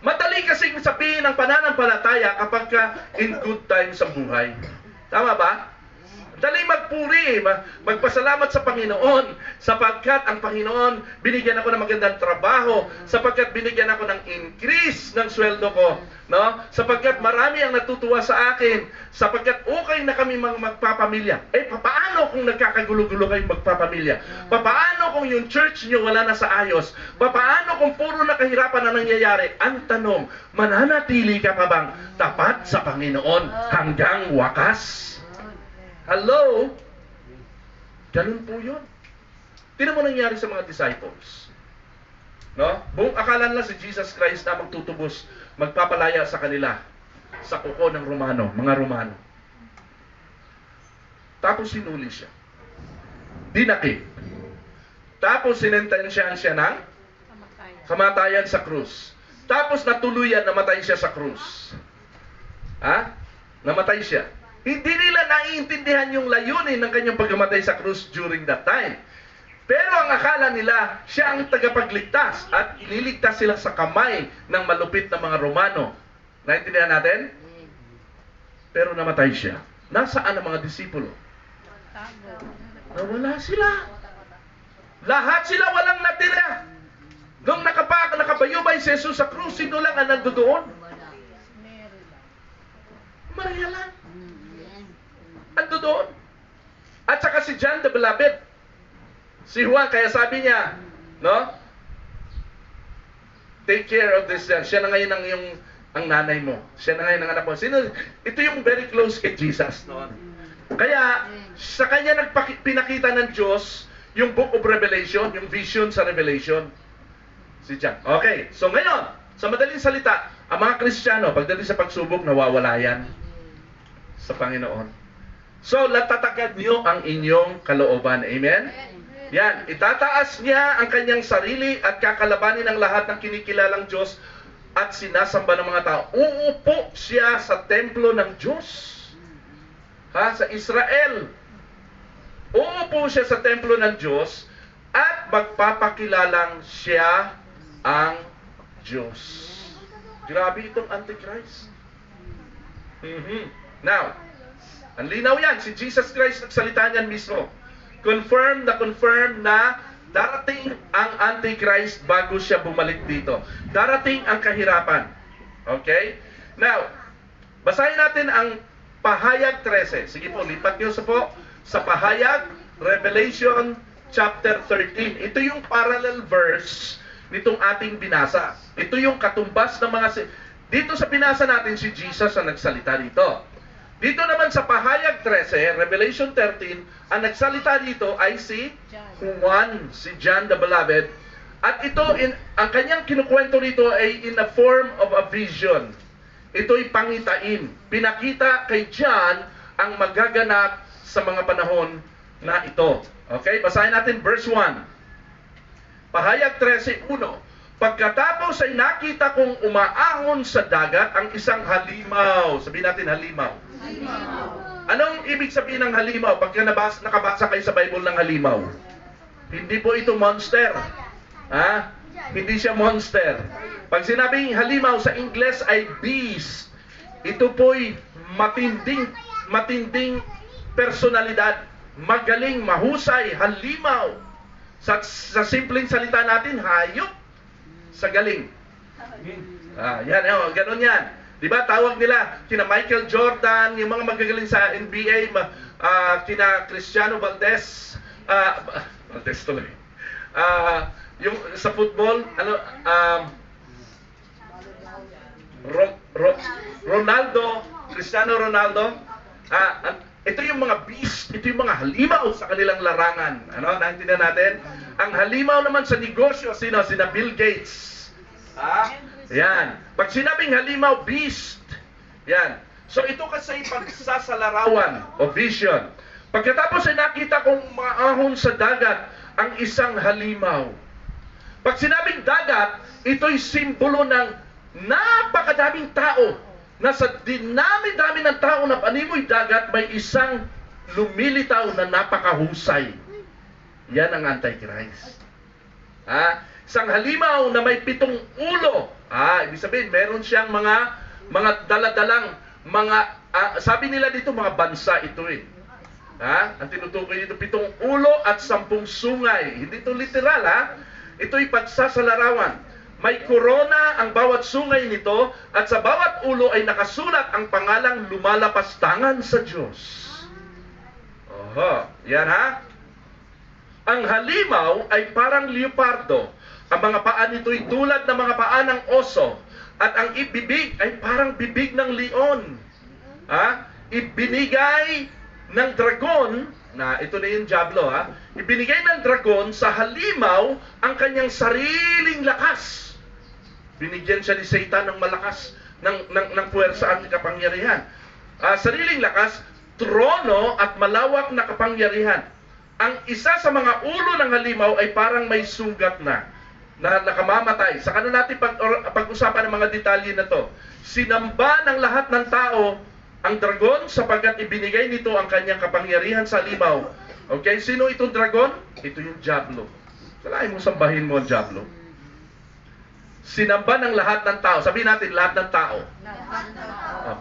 Madali kasing sabihin ng pananampalataya kapag ka in good times sa buhay. Tama ba? Dali magpuri, magpasalamat sa Panginoon sapagkat ang Panginoon binigyan ako ng magandang trabaho, sapagkat binigyan ako ng increase ng sweldo ko, no? Sapagkat marami ang natutuwa sa akin, sapagkat okay na kami magpapamilya. Paano kung nagkakagulo-gulo kayong magpapamilya? Paano kung yung church nyo wala na sa ayos? Paano kung puro na kahirapan na nangyayari? Ang tanong, mananatili ka pa bang tapat sa Panginoon hanggang wakas? Hello? Ganun po yun. Tingnan mo nangyari sa mga disciples. No? Buong akala nila si Jesus Christ na magtutubos, magpapalaya sa kanila sa kuko ng Romano, mga Romano. Tapos sinuli siya. Dinakip. Tapos sinentensyahan siya ng kamatayan sa krus. Tapos natuluyan, namatay siya sa krus. Namatay siya. Hindi nila naiintindihan yung layunin ng kanyang pagkamatay sa krus during that time. Pero ang akala nila, siya ang tagapagligtas at ililigtas sila sa kamay ng malupit na mga Romano. Naintindihan natin? Pero namatay siya. Nasaan ang mga disipulo? Nawala sila. Lahat sila walang natira. Nung nakabayubay si Jesus sa krus, sino lang ang nandoon? Maria lang. Ando doon. At saka si John the Beloved. Si Juan, kaya sabi niya, no? Take care of this. Siya na ngayon ang nanay mo. Siya na ngayon ang anak mo. Ito yung very close kay Jesus. No? Kaya, sa kanya pinakita ng Diyos yung Book of Revelation, yung vision sa Revelation. Si John. Okay, so ngayon, sa madaling salita, ang mga Kristiyano, pagdating sa pagsubok, nawawala yan sa Panginoon. So, latatagan niyo ang inyong kalooban. Amen? Yan, itataas niya ang kanyang sarili at kakalabanin ang lahat ng kinikilalang Diyos at sinasamba ng mga tao. Uupo siya sa templo ng Diyos. Sa Israel. Uupo siya sa templo ng Diyos at magpapakilalang siya ang Diyos. Grabe itong Antichrist. Now, ang linaw yan. Si Jesus Christ nagsalita niyan mismo. Confirm na darating ang Antichrist bago siya bumalik dito. Darating ang kahirapan. Okay? Now, basahin natin ang Pahayag 13. Sige po, lipat niyo sa Pahayag, Revelation chapter 13. Ito yung parallel verse nitong ating binasa. Ito yung katumbas ng mga... Dito sa binasa natin, si Jesus ang nagsalita dito. Dito naman sa Pahayag 13, Revelation 13, ang nagsalita dito ay si Juan, si John the Beloved. At ito, ang kanyang kinukwento dito ay in the form of a vision. Ito'y pangitain. Pinakita kay John ang magaganap sa mga panahon na ito. Okay, basahin natin verse 1. Pahayag 13:1. Pagkatapos ay nakita kong umaahon sa dagat ang isang halimaw. Sabihin natin halimaw. Anong ibig sabihin ng halimaw? Pagka nakabasa kayo sa Bible ng halimaw, hindi po ito monster. Hindi siya monster. Pag sinabing halimaw sa Ingles ay beast, ito po'y matinding personalidad, magaling, mahusay, halimaw. Sa simpleng salita natin, hayop sa galing. Ganun yan. Diba, tawag nila, kina Michael Jordan, yung mga magagaling sa NBA, kina Cristiano Valdez, Valdez tuloy. Yung sa football, Ronaldo, Cristiano Ronaldo, ito yung mga beast, ito yung mga halimaw sa kanilang larangan. Naintindihan natin? Ang halimaw naman sa negosyo, sina Bill Gates. Yan. Pag sinabing halimaw, beast. Yan. So ito kasi pagsasalarawan o vision. Pagkatapos ay nakita kong maahon sa dagat ang isang halimaw. Pag sinabing dagat, ito'y simbolo ng napakadaming tao. Nasa dinami-dami ng tao na panimoy dagat, may isang lumilitaw na napakahusay. Yan ang Antichrist. Isang halimaw na may 7 ulo. Ibig sabihin, meron siyang mga daladalang, sabi nila dito, mga bansa ito eh. Ang tinutukoy dito, 7 ulo at 10 sungay. Hindi ito literal, Ito'y pagsasalarawan. May korona ang bawat sungay nito at sa bawat ulo ay nakasulat ang pangalang lumalapastangan sa Diyos. Yan Ang halimaw ay parang leopardo. Ang mga paa nito'y tulad ng mga paa ng oso. At ang ibibig ay parang bibig ng leon. Ibinigay ng dragon, ito na yung diablo ibinigay ng dragon sa halimaw ang kanyang sariling lakas. Binigyan siya ni Satan ng malakas, ng puwersa at kapangyarihan. Sariling lakas, trono at malawak na kapangyarihan. Ang isa sa mga ulo ng halimaw ay parang may sugat na nakamamatay. Saka na natin pag-usapan ng mga detalye na to. Sinamba ng lahat ng tao ang dragon sapagkat ibinigay nito ang kanyang kapangyarihan sa halimaw. Okay, sino itong dragon? Ito yung diablo. Salain mo sambahin mo ang diablo. Sinamba ng lahat ng tao. Sabihin natin, lahat ng tao.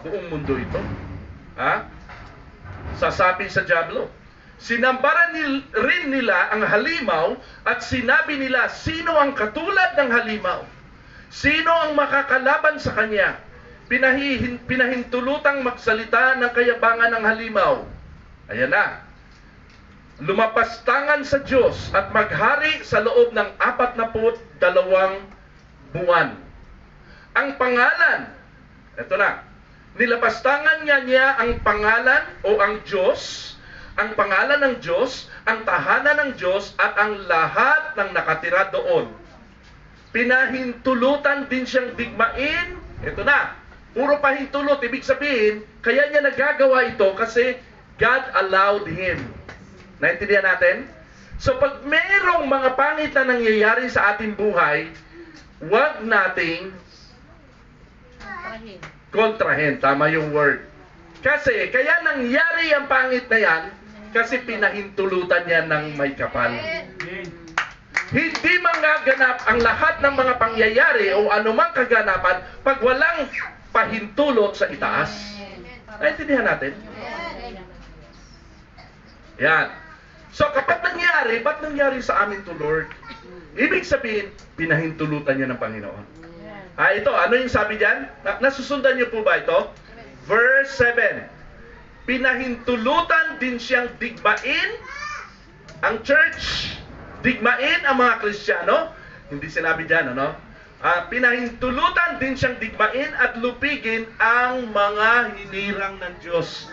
Buong mundo ito. Sasabi sa diablo. Sinambaran rin nila ang halimaw at sinabi nila, sino ang katulad ng halimaw? Sino ang makakalaban sa kanya? Pinahintulutang magsalita ng kayabangan ng halimaw. Ayan na. Lumapastangan sa Diyos at maghari sa loob ng 42 buwan. Ang pangalan, ito na, nilapastangan niya ang pangalan o ang Diyos ang pangalan ng Diyos, ang tahanan ng Diyos, at ang lahat ng nakatira doon. Pinahintulutan din siyang digmain. Ito na, puro pahintulot. Ibig sabihin, kaya niya nagagawa ito kasi God allowed him. Naintindihan natin? So pag mayroong mga pangit na nangyayari sa ating buhay, huwag nating kontrahin. Tama yung word. Kasi, kaya nangyari ang pangit na yan, kasi pinahintulutan niya ng may kapal. Hindi magaganap ang lahat ng mga pangyayari o anumang kaganapan pag walang pahintulot sa itaas. Naintindihan natin? Yan. So kapag nangyari, ba't nangyari sa amin to Lord? Ibig sabihin, pinahintulutan niya ng Panginoon. Ito, ano yung sabi diyan? Nasusundan niyo po ba ito? Verse 7. Pinahintulutan din siyang digmain ang church. Digmain ang mga Kristiyano. Hindi sinabi diyan, ano? Pinahintulutan din siyang digmain at lupigin ang mga hinirang ng Diyos.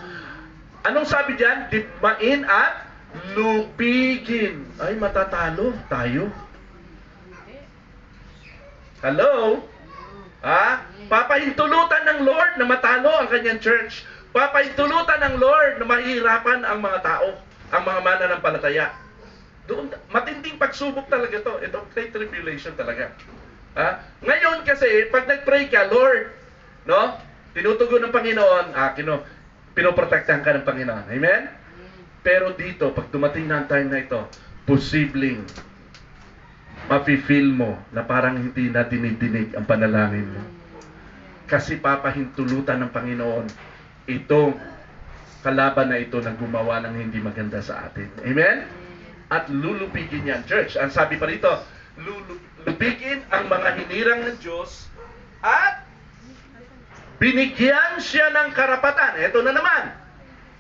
Anong sabi diyan? Digmain at lupigin. Ay, matatalo tayo. Hello? Papahintulutan ng Lord na matalo ang kanyang church. Papahintulutan ng Lord na mahihirapan ang mga tao, ang mga mananampalataya. Doon, matinding pagsubok talaga to. Ito, great tribulation talaga. Ngayon kasi, pag nag-pray ka, Lord, no? Tinutugon ng Panginoon, pinoprotektahan ka ng Panginoon. Amen? Pero dito, pag dumating na ang time na ito, posibleng mafe-feel mo na parang hindi na dinidinig ang panalangin mo. Kasi papahintulutan ng Panginoon itong kalaban na ito na gumawa ng hindi maganda sa atin. Amen? At lulupigin niya ang church. Ang sabi pa rito, lulupigin ang mga hinirang ng Diyos at binigyan siya ng karapatan. Ito na naman.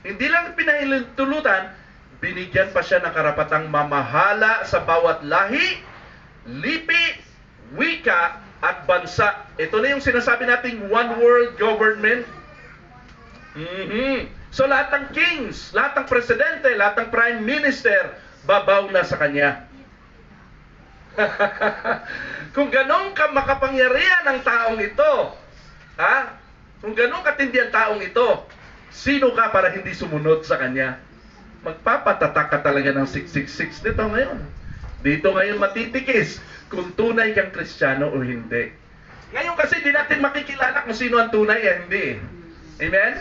Hindi lang pinahintulutan, binigyan pa siya ng karapatang mamahala sa bawat lahi, lipi, wika, at bansa. Ito na yung sinasabi nating one world government. So lahat ng kings, lahat ng presidente, lahat ng prime minister, babaw na sa kanya. Kung ganun ka makapangyarihan ng taong ito, kung ganun katindi ang taong ito, sino ka para hindi sumunod sa kanya? Magpapatatak ka talaga ng 666 dito ngayon. Dito ngayon matitikis kung tunay kang Kristiyano o hindi. Ngayon kasi di natin makikilala kung sino ang tunay at hindi. Amen?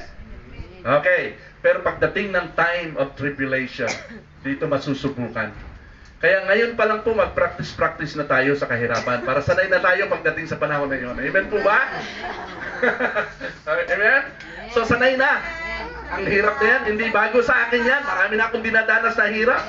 Okay. Pero pagdating ng time of tribulation, dito masusubukan. Kaya ngayon pa lang po mag-practice na tayo sa kahirapan para sanay na tayo pagdating sa panahon na yun. Amen po ba? Amen? So sanay na. Ang hirap na yan, hindi bago sa akin yan. Marami na akong dinadanas na hirap.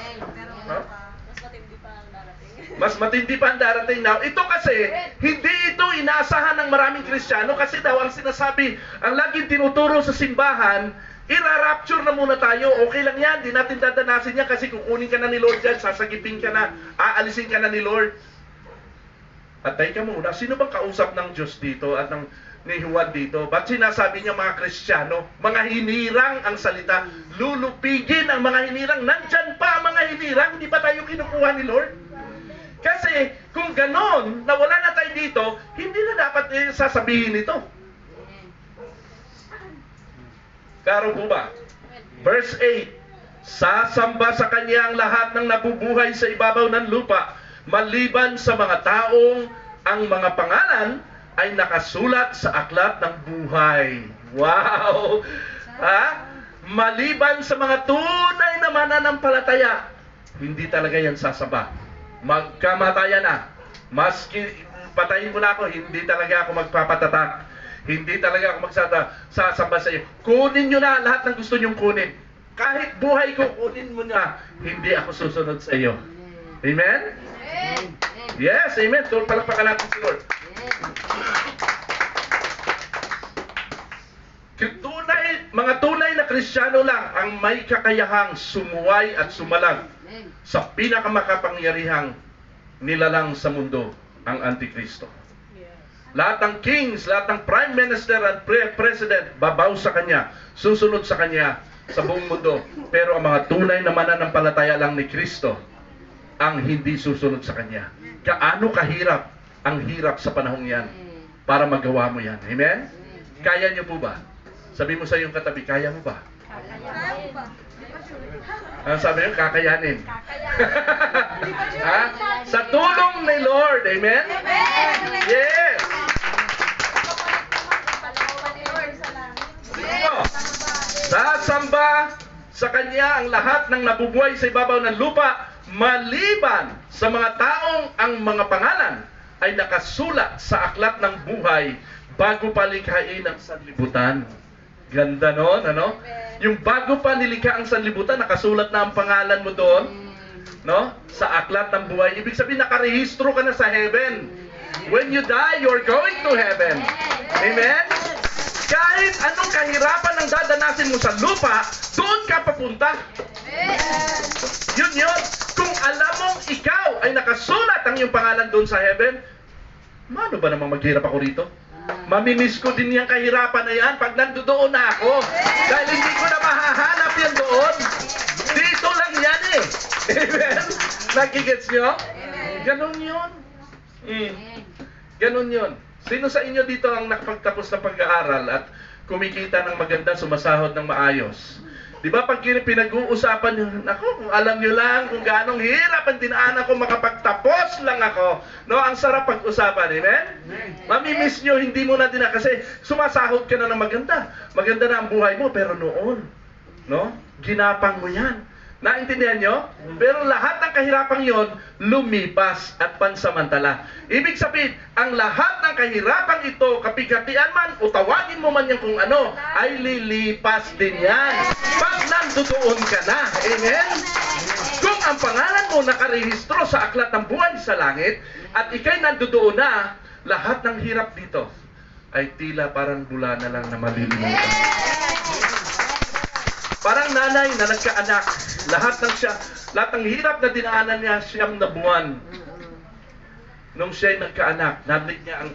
Mas matindi pa ang darating now. Ito kasi, hindi ito inaasahan ng maraming Kristiyano kasi daw ang sinasabi, ang laging tinuturo sa simbahan, ira-rapture na muna tayo. Okay lang yan, di natin dadanasin yan kasi kukunin ka na ni Lord dyan, sasagipin ka na, aalisin ka na ni Lord. At teka muna, sino bang kausap ng Diyos dito at ni Juan dito? Ba't sinasabi niya mga Kristiyano? Mga hinirang ang salita. Lulupigin ang mga hinirang. Nandyan pa ang mga hinirang. Hindi ba tayo kinukuha ni Lord? Kasi kung ganon, na wala na tayo dito, hindi na dapat sasabihin ito. Karo po ba? Verse 8, sasamba sa kanya ang lahat ng nabubuhay sa ibabaw ng lupa, maliban sa mga taong ang mga pangalan ay nakasulat sa aklat ng buhay. Wow! Maliban sa mga tunay na mananampalataya, hindi talaga yan sasaba. Magkamatayan na. Maski patayin mo na ako, hindi talaga ako magpapatatak. Hindi talaga ako magsasamba sa iyo. Kunin nyo na lahat ng gusto nyong kunin. Kahit buhay ko, kunin mo na. Hindi ako susunod sa iyo. Amen? Yes, amen. Palakpakan natin si Lord. Mga tunay na Kristiyano lang ang may kakayahang sumuway at sumalag sa pinakamakapangyarihang nilalang sa mundo, ang Antikristo. Lahat ng kings, lahat ng prime minister at president, babaw sa kanya, susunod sa kanya, sa buong mundo. Pero ang mga tunay na mananampalataya lang ni Kristo ang hindi susunod sa Kanya. Gaano kahirap ang hirap sa panahong yan para magawa mo yan. Amen? Kaya niyo po ba? Sabi mo sa iyong katabi, kaya mo ba? Ang sabi niyo, kakayanin. Ha? Sa tulong ni Lord. Amen? Yes! Sasamba sa Kanya ang lahat ng nabubuhay sa ibabaw ng lupa, maliban sa mga taong ang mga pangalan ay nakasulat sa aklat ng buhay bago pa likhain ang sanlibutan. Ganda nun, ano? Yung bago pa nilikha ang sanlibutan, nakasulat na ang pangalan mo doon, no? Sa aklat ng buhay. Ibig sabihin, nakarehistro ka na sa heaven. When you die, you're going to heaven. Amen? Kahit anong kahirapan ang dadanasin mo sa lupa, doon ka papunta. Yun yun. Kung alam mong ikaw ay nakasulat ang iyong pangalan doon sa heaven, mano ba namang maghirap ako rito? Mamimiss ko din yung kahirapan na yan pag nandoon na ako. Dahil hindi ko na mahahanap yan doon. Dito lang yan eh. Amen? Nagigets nyo? Ganon yun. Ganon yun. Sino sa inyo dito ang nakapagtapos ng pag-aaral at kumikita ng maganda, sumasahod ng maayos? Di ba pag pinag-uusapan nyo, naku, kung alam nyo lang kung gaanong hirap ang dinaanan ko, makapagtapos lang ako. No, ang sarap pag-usapan, amen? Mamimiss nyo, hindi mo na din na, kasi sumasahod ka na ng maganda. Maganda na ang buhay mo, pero noon, no, ginapang mo yan. Naintindihan nyo? Pero lahat ng kahirapang yon lumipas at pansamantala. Ibig sabihin, ang lahat ng kahirapang ito, kapigatian man, o tawagin mo man yan kung ano, ay lilipas din yan. Pag nandoon ka na. Amen? Kung ang pangalan mo nakarehistro sa aklat ng buhay sa langit, at ikay nandoon na, lahat ng hirap dito ay tila parang bula na lang na malilimutan. Parang nanay na nagkaanak, lahat ng hirap na dinaanan niya, siyam na buwan. Nung siya'y nagkaanak, nablik niya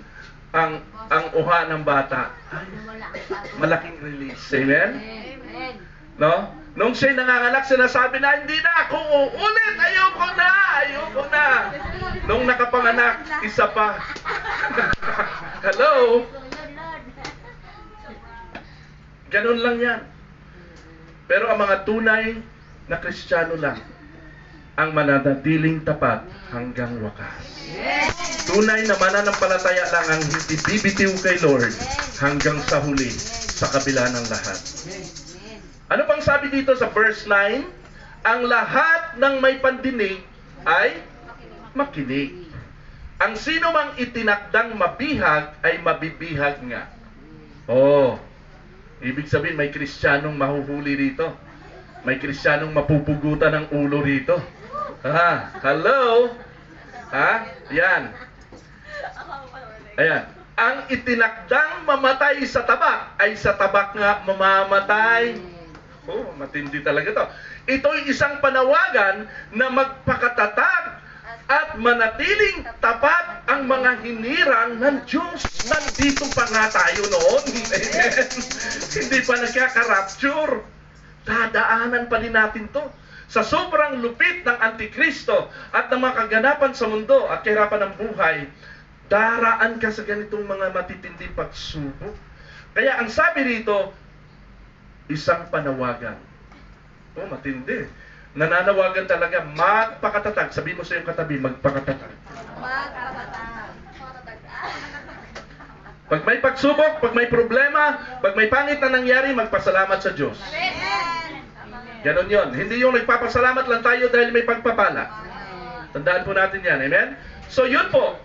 ang uha ng bata. Ay, malaking release. Amen? No? Nung siya'y nanganganak, sinasabi na, hindi na ako uulit, ayoko na. Nung nakapanganak, isa pa. Hello? Ganun lang yan. Pero ang mga tunay na Kristiyano lang ang mananatiling tapat hanggang wakas. Tunay na mananampalataya lang ang hindi bibitiw kay Lord hanggang sa huli, sa kabila ng lahat. Ano pang sabi dito sa verse 9? Ang lahat ng may pandinig ay makinig. Ang sino mang itinakdang mabihag ay mabibihag nga. Oh, ibig sabihin, may Kristiyanong mahuhuli rito. May Kristiyanong mapupugutan ng ulo rito. Ha? Hello? Ha? Yan. Ayan. Ang itinakdang mamatay sa tabak, ay sa tabak nga mamamatay. Oh, matindi talaga to. Ito'y isang panawagan na magpakatatag at manatiling tapat ang mga hinirang ng Diyos. Nandito pa nga tayo noon. Amen. Hindi pa nagkaka-rapture. Dadaanan pa din natin to. Sa sobrang lupit ng Antikristo at ng mga kaganapan sa mundo at kahirapan ng buhay, daraan ka sa ganitong mga matitinding pagsubok. Kaya ang sabi rito, isang panawagan. Oh, matindi. Nananawagan talaga, magpakatatag. Sabi mo sa iyong katabi, magpakatatag. Pag may pagsubok, pag may problema, pag may pangit na nangyari, magpasalamat sa Diyos. Ganon yun. Hindi yung nagpapasalamat lang tayo dahil may pagpapala. Tandaan po natin yan. Amen? So yun po.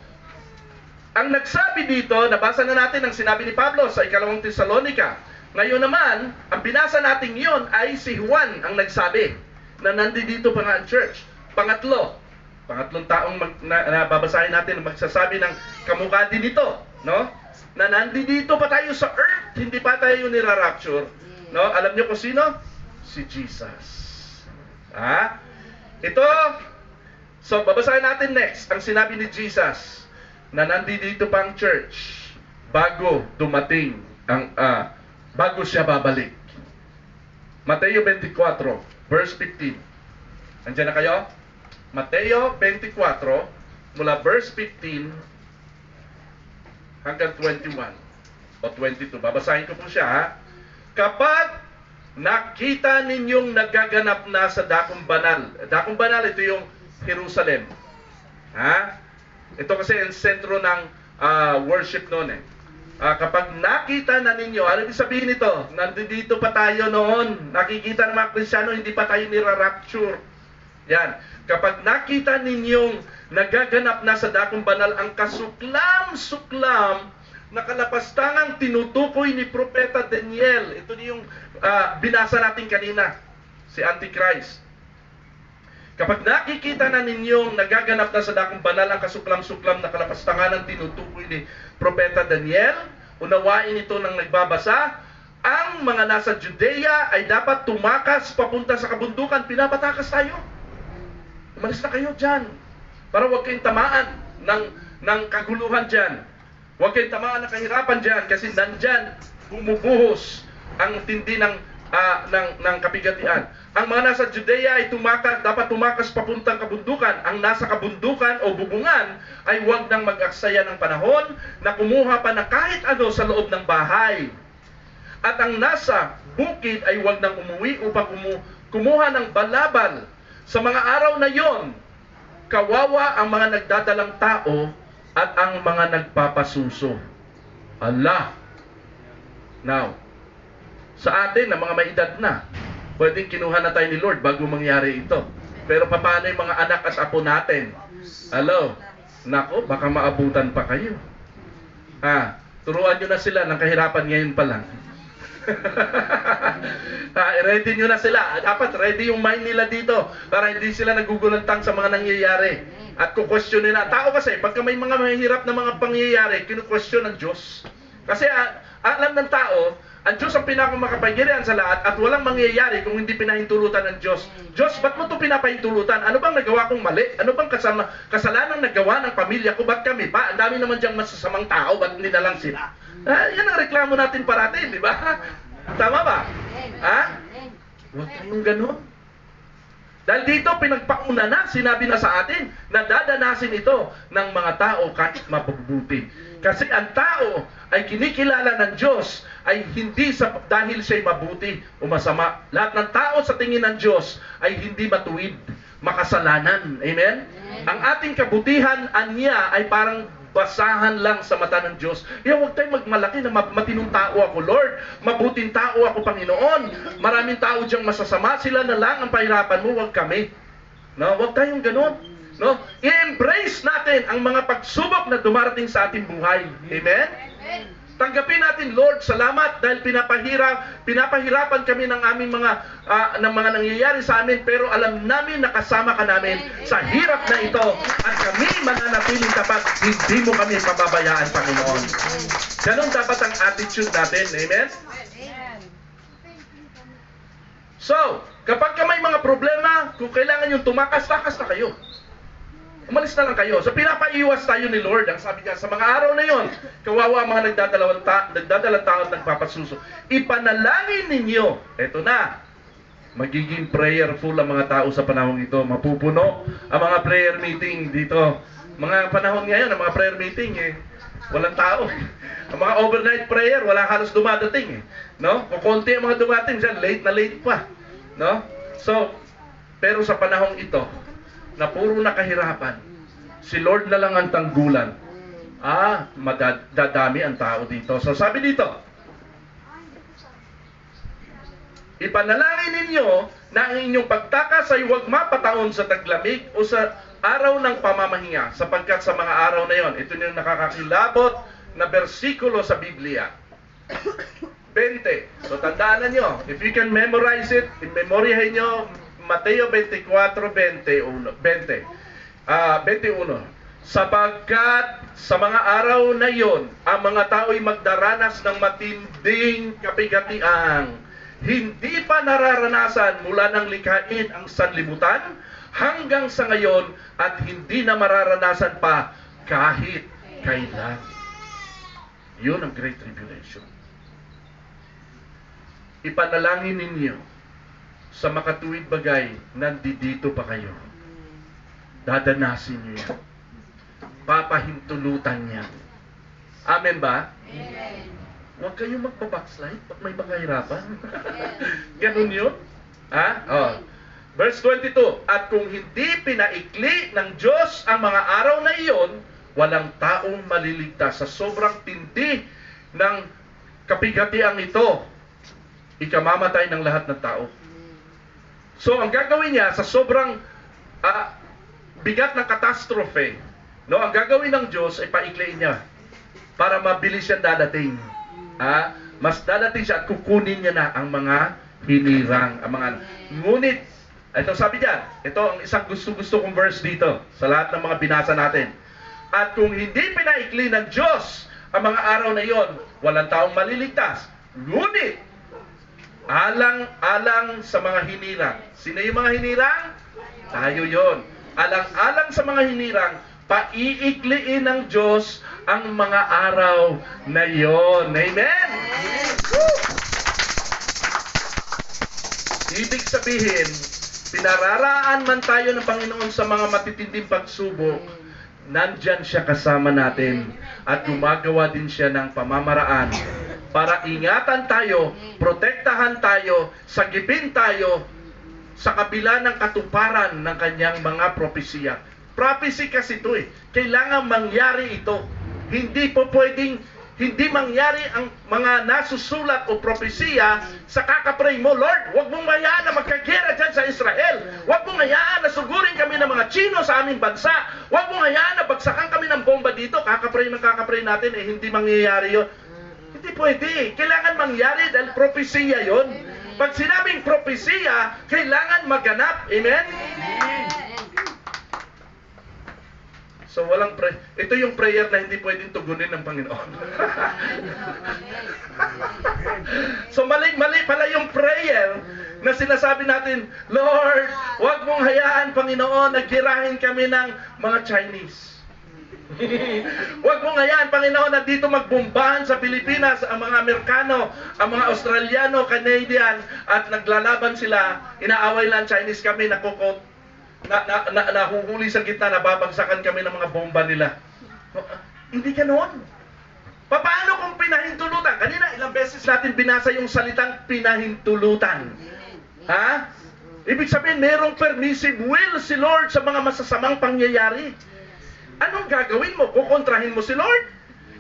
Ang nagsabi dito, nabasa na natin ang sinabi ni Pablo sa 2 Tesalonica. Ngayon naman, ang binasa natin yun ay si Juan ang nagsabi na nandito pa nga ang church. Pangatlong taong babasahin natin na magsasabi ng kamukha din ito, no? Na nandito pa tayo sa earth, hindi pa tayo nira-rapture, no? Alam niyo kung sino? Si Jesus. Ha? Ito, so babasahin natin next ang sinabi ni Jesus na nandito pa ang church bago dumating ang bago siya babalik. Mateo 24, verse 15. Andiyan na kayo? Mateo 24, mula verse 15 hanggang 21 o 22. Babasahin ko po siya, ha? Kapag nakita ninyong nagaganap na sa dakong banal, ito yung Jerusalem. Ha? Ito kasi ang sentro ng worship noon eh. Kapag nakita na ninyo, ano ibig sabihin nito? Nandito pa tayo noon. Nakikita ng mga Kristiyano, hindi pa tayo nira-rapture. Yan. Kapag nakita ninyong nagaganap na sa dakong banal ang kasuklam-suklam na kalapastangang tinutukoy ni Propeta Daniel. Ito yung binasa natin kanina, si Antichrist. Kapag nakikita na ninyong nagaganap na sa dakong banal ang kasuklam-suklam na kalapastangan ng tinutukoy ni Propeta Daniel, unawain ito ng nagbabasa, ang mga nasa Judea ay dapat tumakas papunta sa kabundukan. Pinapatakas tayo. Umalis na kayo dyan. Para huwag kayong tamaan ng kaguluhan dyan. Huwag kayong tamaan ng kahirapan dyan kasi nandyan bumubuhos ang tindi ng kapigatian. Ang mga nasa Judea ay dapat tumakas papuntang kabundukan. Ang nasa kabundukan o bubungan ay huwag nang mag-aksaya ng panahon na kumuha pa na kahit ano sa loob ng bahay. At ang nasa bukid ay huwag nang umuwi upang kumuha ng balabal. Sa mga araw na yon, kawawa ang mga nagdadalang tao at ang mga nagpapasuso. Allah. Now, sa atin na mga may edad na, pwedeng kinuha na tayo ni Lord bago mangyari ito. Pero paano yung mga anak at apo natin? Hello? Nako, baka maabutan pa kayo. Turuan nyo na sila ng kahirapan ngayon pa lang. Ready nyo na sila. Dapat ready yung mind nila dito para hindi sila nagugulantang sa mga nangyayari. At kukwestiyon nila. Tao kasi, pagka may mga mahihirap na mga pangyayari, kinukwestiyon ng Diyos. Kasi alam ng tao, ang Diyos ang pinakamakapangyarihan sa lahat at walang mangyayari kung hindi pinahintulutan ng Diyos. Diyos, ba't mo ito pinapahintulutan? Ano bang nagawa kong mali? Ano bang kasalanan nagawa ng pamilya ko? Ba't kami ba? Ang dami naman diyang masasamang tao, ba't hindi na lang sila? Yan ang reklamo natin parating, di ba? Tama ba? Huwag kayong ganun. Dahil dito pinagpauna na, sinabi na sa atin na dadanasin ito ng mga tao kahit mabubuti. Kasi ang tao ay kinikilala ng Diyos ay hindi dahil siya'y mabuti o masama. Lahat ng tao sa tingin ng Diyos ay hindi matuwid, makasalanan. Amen? Ang ating kabutihan, anya, ay parang basahan lang sa mata ng Diyos. Huwag tayong magmalaki na matinong tao ako, Lord. Mabuting tao ako, Panginoon. Maraming tao diyang masasama. Sila na lang ang pahirapan mo, huwag kami. No? Huwag tayong ganun. No? I-embrace natin ang mga pagsubok na dumarating sa ating buhay. Amen? Tanggapin natin, Lord, salamat dahil pinapahirapan kami ng aming mga nangyayari sa amin, pero alam namin nakasama ka namin sa hirap na ito at kami mananatiling tapat, hindi mo kami pababayaan, Panginoon. Ganun dapat ang attitude natin. Amen? So, kapag may mga problema, kung kailangan yung tumakas, takas na kayo. Umalis na lang kayo. So pinapaiwas tayo ni Lord. Ang sabi niya, sa mga araw na yon, kawawa ang mga nagdadalang tao at nagpapasuso. Ipanalangin ninyo. Eto na. Magiging prayerful ang mga tao sa panahon ito. Mapupuno ang mga prayer meeting dito. Mga panahon ngayon, ang mga prayer meeting, walang tao. Ang mga overnight prayer, wala halos dumadating. No? Kung konti ang mga dumating dyan, late na late pa. No? So, pero sa panahon ito, na puro nakahirapan, si Lord na lang ang tanggulan. Madadami ang tao dito. So sabi dito, ipanalangin ninyo na ang inyong pagtakas ay huwag mapataon sa taglamig o sa araw ng pamamahinga, sapagkat sa mga araw na yon, ito yung nakakakilabot na bersikulo sa Biblia. 20. So tandaan nyo, if you can memorize it, memoryahin nyo, Mateo 24:21. Sapagkat sa mga araw na yon, ang mga tao ay magdaranas ng matinding kapigatian. Hindi pa nararanasan mula ng likhain ang sanlibutan hanggang sa ngayon at hindi na mararanasan pa kahit kailan. Yun ang Great Tribulation. Ipanalangin ninyo sa makatuwid bagay, nandito pa kayo. Dadanasin niyo yan. Papahintulutan niya. Amen ba? Amen. Huwag kayong magpa-backslide pag may makahirapan. Ganun yun. Ha? Oh. Verse 22, at kung hindi pinaikli ng Diyos ang mga araw na iyon, walang taong maliligtas sa sobrang tindi ng kapigatiang ito. Ikamamatay ng lahat ng tao. So, ang gagawin niya sa sobrang bigat ng katastrofe, no, ang gagawin ng Diyos ay paikliin niya para mabilis siyang dadating. Mas dadating siya at kukunin niya na ang mga hinirang, ang mga ngunit, ito sabi diyan, ito ang isang gusto kong verse dito sa lahat ng mga binasa natin. At kung hindi pinaikli ng Diyos ang mga araw na iyon, walang taong maliligtas. Ngunit, alang-alang sa mga hinirang. Sino yung mga hinirang? Tayo yon. Alang-alang sa mga hinirang, paiikliin ng Diyos ang mga araw na iyon. Amen? Woo! Ibig sabihin, pinararaan man tayo ng Panginoon sa mga matitinding pagsubok, nandyan siya kasama natin at gumagawa din siya ng pamamaraan para ingatan tayo, protektahan tayo, sagipin tayo sa kabila ng katuparan ng kanyang mga propesiya. Prophecy kasi ito kailangan mangyari ito. Hindi po pwedeng hindi mangyari ang mga nasusulat o propesiya sa kakapray mo. Lord, huwag mong hayaan na magkagera dyan sa Israel. Huwag mong hayaan na sugurin kami ng mga Chino sa aming bansa. Huwag mong hayaan na bagsakan kami ng bomba dito. Kakapray natin, hindi mangyayari yun. Hindi pwede. Kailangan mangyari dahil propesiya yon. Pag sinabing propesiya, kailangan maganap. Amen? So walang ito yung prayer na hindi pwedeng tugunin ng Panginoon. So mali pala yung prayer na sinasabi natin, Lord, huwag mong hayaan, Panginoon, nagtirahin kami ng mga Chinese. Huwag mong hayaan, Panginoon, na dito magbombahan sa Pilipinas ang mga Amerikano, ang mga Australiano, Canadian, at naglalaban sila, inaaway lang Chinese kami, nakukot. Nahuhuli sa gitna, nababagsakan kami ng mga bomba nila. Hindi ganoon. Paano kung pinahintulutan? Kanina, ilang beses natin binasa yung salitang pinahintulutan. Ha? Ibig sabihin, merong permissive will si Lord sa mga masasamang pangyayari. Anong gagawin mo? Kukontrahin mo si Lord?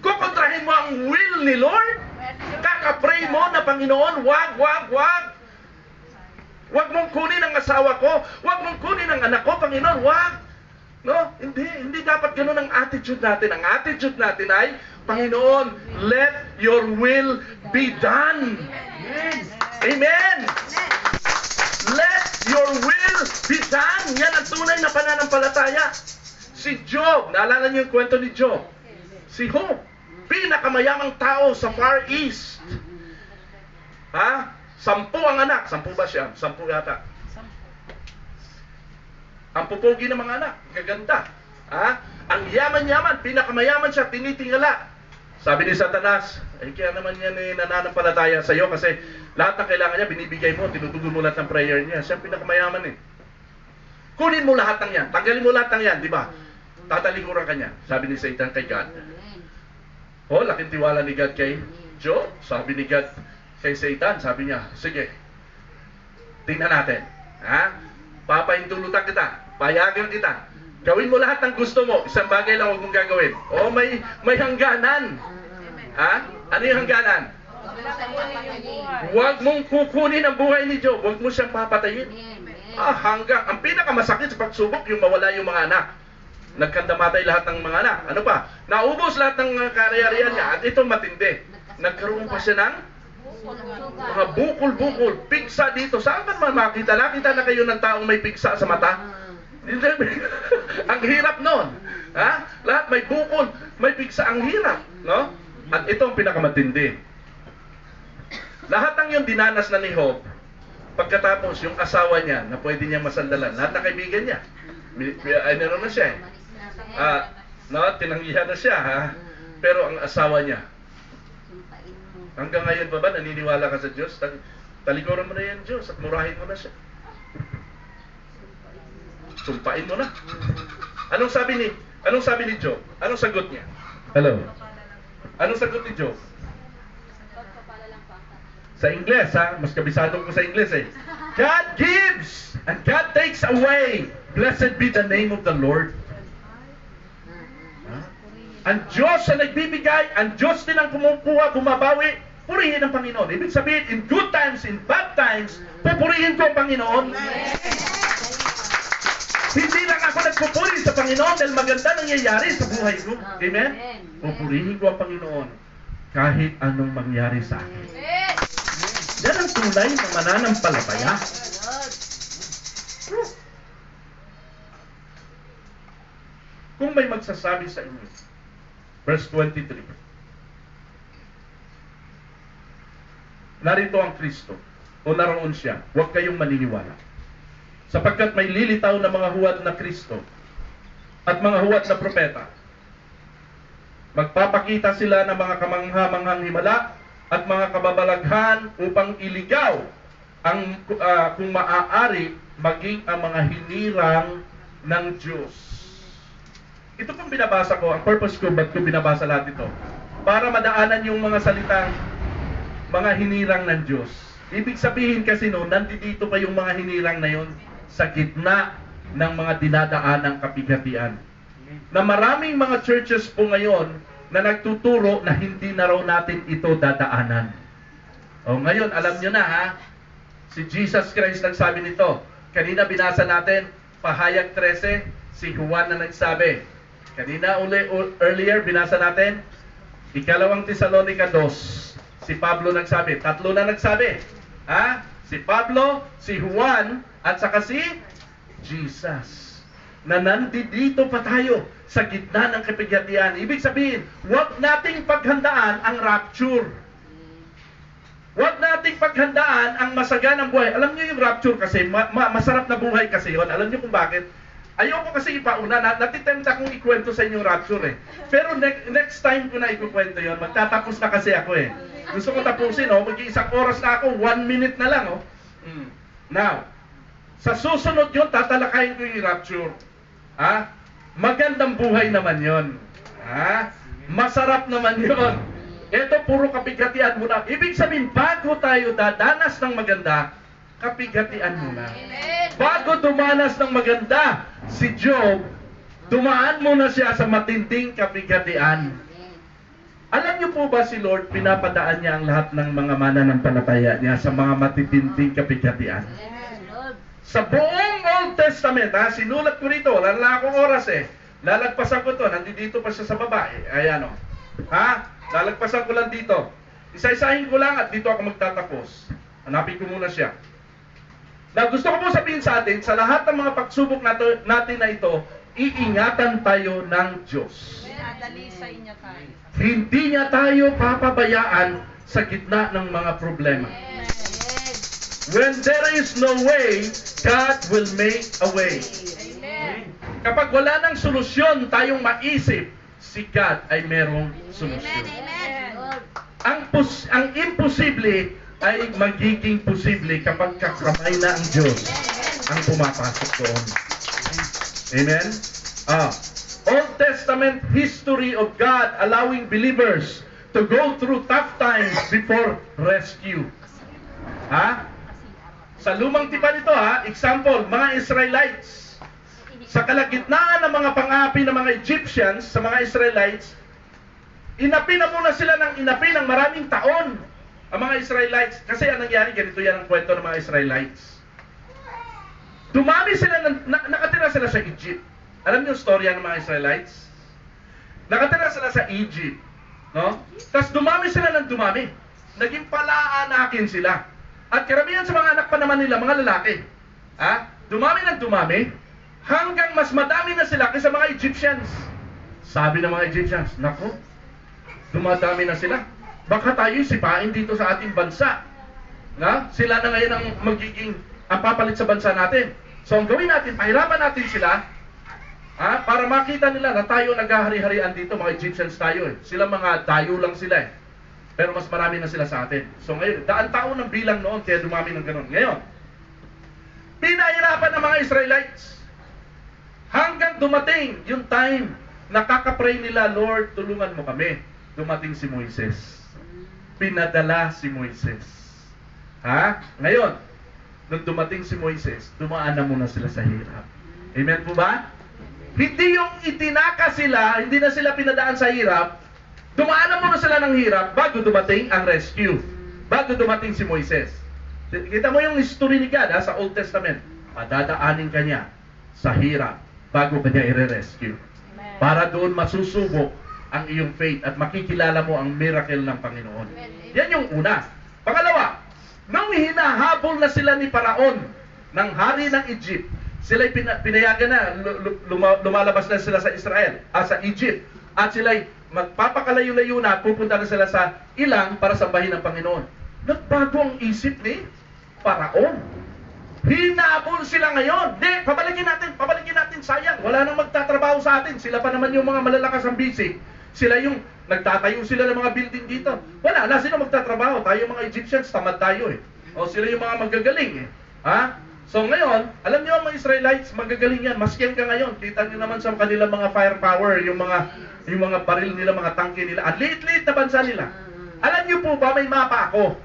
Kukontrahin mo ang will ni Lord? Kakapray mo na, Panginoon, wag. Huwag mong kunin ang asawa ko. Huwag mong kunin ang anak ko, Panginoon. Huwag. No? Hindi dapat ganun ang attitude natin. Ang attitude natin ay, Panginoon, let your will be done. Amen. Let your will be done. Yan ang tunay na pananampalataya. Si Job, naalala niyo yung kwento ni Job? Si Job, pinakamayamang tao sa Far East. 10 ang anak. 10 ba siya? 10 yata. Ang pupugi ng mga anak. Gaganda. Ang yaman-yaman. Pinakamayaman siya. Tinitingala. Sabi ni Satanas, kaya naman yan nananampalataya sa iyo kasi lahat ng kailangan niya, binibigay mo. Tinutugon mo lahat ng prayer niya. Siya pinakamayaman Kunin mo lahat ng yan. Tanggalin mo lahat ng yan. Di ba? Tatalikuran ka niya. Sabi ni Satan kay God. Laking tiwala ni God kay Job. Sabi ni God kay Satan, sabi niya, sige, tingnan natin. Papahintulutan kita, payagan kita. Gawin mo lahat ng gusto mo. Isang bagay lang huwag mong gagawin. May hangganan. Ano yung hangganan? Huwag mong kukunin ang buhay ni Job. Huwag mo siyang papatayin. Ang pinakamasakit sa pagsubok, yung mawala yung mga anak. Nagkandamatay lahat ng mga anak. Ano pa? Naubos lahat ng karayarihan niya. At ito matindi. Nagkaroon pa siya ng mga bukol-bukol, pigsa dito. Saan ka naman makita? Nakita na kayo ng taong may pigsa sa mata? Ang hirap nun. Lahat may bukol, may pigsa. Ang hirap. No? At ito ang pinakamatindi. Lahat ng yung dinanas na ni Job, pagkatapos yung asawa niya na pwede niya masandalan, lahat ng kaibigan niya, ano na siya tinanggihan na siya. Pero ang asawa niya, hanggang ngayon pa ba naniniwala ka sa Diyos? talikuran mo na yan, Diyos, at murahin mo na siya. Sumpain mo na. Anong sabi ni Job? Anong sagot niya? Hello? Anong sagot ni Job? Sa Ingles, ha? Mas kabisado ko sa Ingles, eh. God gives and God takes away. Blessed be the name of the Lord. Ang Diyos ang nagbibigay, ang Diyos din ang kumukuha, bumabawi. Purihin ang Panginoon. Ibig sabihin, in good times, in bad times, pupurihin ko ang Panginoon. Hindi lang ako nagpupuri sa Panginoon dahil maganda nangyayari sa buhay ko. Amen? Pupurihin ko ang Panginoon kahit anong mangyari sa akin. Yan ang tunay na mananampalataya. Kung may magsasabi sa inyo, verse 23, narito ang Kristo, o naroon siya, huwag kayong maniniwala. Sapagkat may lilitaw na mga huwad na Kristo at mga huwad na propeta. Magpapakita sila ng mga kamangha-manghang himala at mga kababalaghan upang iligaw ang kung maaari maging ang mga hinirang ng Diyos. Ito pong binabasa ko, ang purpose ko, ba't ko binabasa lahat ito? Para madaanan yung mga salitang mga hinirang ng Diyos. Ibig sabihin kasi no, nandito pa yung mga hinirang na yun sa gitna ng mga dinadaanang kapighatian. Na maraming mga churches po ngayon na nagtuturo na hindi na raw natin ito dadaanan. O ngayon, alam nyo na ha, si Jesus Christ nagsabi nito. Kanina binasa natin, Pahayag 13, si Juan na nagsabi. Kanina earlier binasa natin, Ikalawang Tesalonica 2, si Pablo nagsabi. Tatlo na nagsabi. Ha? Si Pablo, si Juan, at saka si Jesus. Na nandito pa tayo sa gitna ng kapighatian. Ibig sabihin, huwag nating paghandaan ang rapture. Huwag nating paghandaan ang masaganang buhay. Alam niyo yung rapture kasi, masarap na buhay kasi yun. Alam niyo kung bakit? Ayoko kasi ipauna. Natitemta kong ikwento sa inyong rapture eh. Pero next time ko na ikukwento yun, magtatapos na kasi ako eh. Gusto ko tapusin, oh. Mag-iisang oras na ako, 1 minute na lang, oh. Now, sa susunod yun, tatalakayin ko yung rapture. Ha? Magandang buhay naman yon. Ha? Masarap naman yon. Ito, puro kapighatian muna. Ibig sabihin, bago tayo dadanas ng maganda, kapighatian muna. Bago dumanas ng maganda, si Job, dumaan muna siya sa matinding kapighatian. Alam niyo po ba si Lord, pinapadaan niya ang lahat ng mga mananampalataya niya sa mga matitinding kapighatian? Sa buong Old Testament, ha, sinulat ko rito, wala na akong oras eh. Lalagpasan ko to, nandito pa siya sa baba eh. Ayan o. Ha? Lalagpasan ko lang dito. Isa-isahin ko lang at dito ako magtatapos. Hanapin ko muna siya. Na gusto ko po sabihin sa atin, sa lahat ng mga pagsubok natin na ito, iingatan tayo ng Diyos. Hindi niya tayo papabayaan sa gitna ng mga problema. When there is no way, God will make a way. Amen. Kapag wala nang solusyon tayong maisip, si God ay merong solusyon. Ang imposible ay magiging posible kapag kakamay na ang Diyos ang pumapasok doon. Amen? Old Testament history of God allowing believers to go through tough times before rescue. Ha? Sa lumang tipan ito ha, example, mga Israelites. Sa kalagitnaan ng mga pang-api ng mga Egyptians, sa mga Israelites, inapi na muna sila ng maraming taon ang mga Israelites. Kasi ang nangyari, ganito yan ang kwento ng mga Israelites. Dumami sila, nakatira sila sa Egypt. Alam niyo yung storya ng mga Israelites? Nakatira sila sa Egypt. No? Tapos dumami sila ng dumami. Naging palaanakin sila. At karamihan sa mga anak pa naman nila, mga lalaki. Dumami ng dumami, hanggang mas madami na sila kaysa mga Egyptians. Sabi ng mga Egyptians, naku, dumadami na sila. Baka tayo sipain dito sa ating bansa. Sila na ngayon ang magiging ang papalit sa bansa natin. So ang gawin natin, pahirapan natin sila, para makita nila na tayo naghahari-harian dito, mga Egyptians tayo eh. Sila mga dayo lang sila eh. Pero mas marami na sila sa atin. So ngayon, daan taon ng bilang noon, kaya dumami ng ganun. Ngayon, pinahirapan ng mga Israelites. Hanggang dumating yung time, nakaka-pray nila, Lord, tulungan mo kami. Dumating si Moises. Pinadala si Moises. Ha? Ngayon, nung dumating si Moises, dumaan na muna sila sa hirap. Amen po ba? Hindi yung itinaka sila, hindi na sila pinadaan sa hirap, dumaan na muna sila ng hirap bago dumating ang rescue. Bago dumating si Moises. Kita mo yung history ni God sa Old Testament. Padadaanin ka niya sa hirap bago ka niya i-rescue. Para doon masusubok ang iyong faith at makikilala mo ang miracle ng Panginoon. Yan yung una. Pangalawa, nung hinahabol na sila ni Paraon, ng hari ng Egypt, sila'y pinayagan na, lumalabas na sila sa Israel, sa Egypt, at sila'y magpapakalayo-layo na, pupunta na sila sa ilang para sambahin ng Panginoon. Nagbago ang isip ni Paraon. Hinabol sila ngayon. Di, pabalikin natin, sayang. Wala nang magtatrabaho sa atin. Sila pa naman yung mga malalakas ang busy. Sila yung nagtatayo sila ng mga building dito. Wala sino magtatrabaho. Tayo mga Egyptians, tamad tayo eh. O sila yung mga magagaling eh. Ha? So ngayon, alam niyo mga Israelites, magagaling yan. Maskiyan ka ngayon. Kita niyo naman sa kanilang mga firepower, yung mga baril nila, mga tangke nila. At liit-liit na bansa nila. Alam niyo po ba, may mapa ako.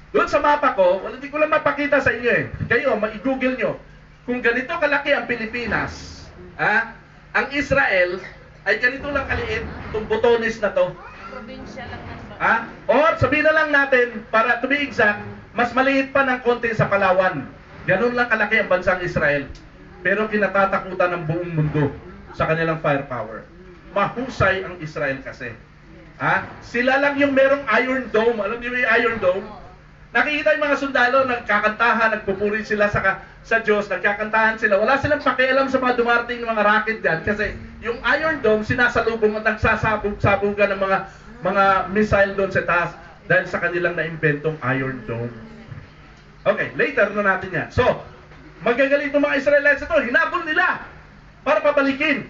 Doon sa mapa ko, hindi ko lang mapakita sa inyo eh. Kayo, i-google nyo. Kung ganito kalaki ang Pilipinas, ang Israel ay ganito lang kaliit, itong botones na to. Probinsya lang ng Or sabihin na lang natin, para to be exact, mas maliit pa ng konti sa Palawan. Ganun lang kalaki ang bansang Israel. Pero kinatatakutan ng buong mundo sa kanilang firepower. Mahusay ang Israel kasi. Sila lang yung merong Iron Dome. Alam niyo yung Iron Dome? Nakikita yung mga sundalo, nagkakantahan, nagpupuri sila sa Diyos, nagkakantahan sila. Wala silang pakialam sa mga dumarating ng mga rocket dyan kasi yung Iron Dome, sinasalubong at nagsasabog-sabugan ng mga missile doon sa taas dahil sa kanilang naimbentong Iron Dome. Okay, later na natin yan. So, magagaling itong mga Israelites ito, hinabol nila para pabalikin.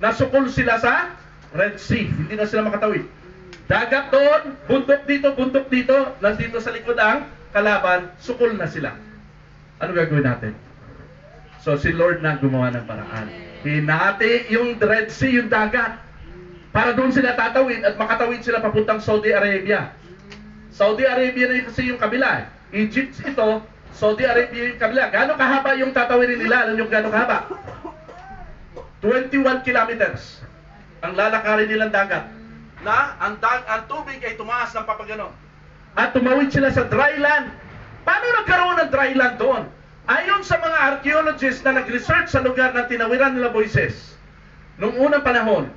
Nasukol sila sa Red Sea, hindi na sila makatawid. Dagat doon, bundok dito, nandito sa likod ang kalaban, sukol na sila. Ano gagawin natin? So si Lord na gumawa ng paraan. Hinati yung Red Sea, yung dagat, para doon sila tatawid at makatawid sila papuntang Saudi Arabia. Saudi Arabia na kasi yung kabila. Egypt ito, Saudi Arabia yung kabila. Gaano kahaba yung tatawidin nila? Alam nyo gaano kahaba? 21 kilometers ang lalakarin nilang dagat. Na ang tubig ay tumaas ng papagano. At tumawid sila sa dry land. Paano nagkaroon ng dry land doon? Ayon sa mga archaeologists na nag-research sa lugar na tinawiran nila Moises, noong unang panahon,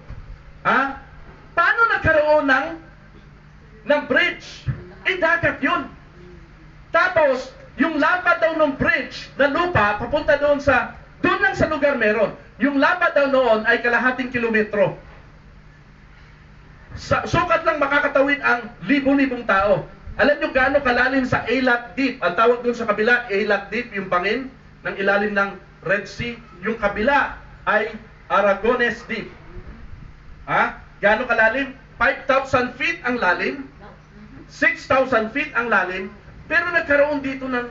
paano nagkaroon ng bridge? Dagat yun. Tapos, yung lapad daw ng bridge na lupa, papunta doon lang sa lugar meron. Yung lapad daw noon ay kalahating kilometro. Sukat lang makakatawid ang libo-libong tao. Alam nyo gaano kalalim sa Eilat Deep? Ang tawag doon sa kabila, Eilat Deep, yung bangin ng ilalim ng Red Sea. Yung kabila ay Aragones Deep. Gaano kalalim? 5,000 feet ang lalim, 6,000 feet ang lalim, pero nagkaroon dito ng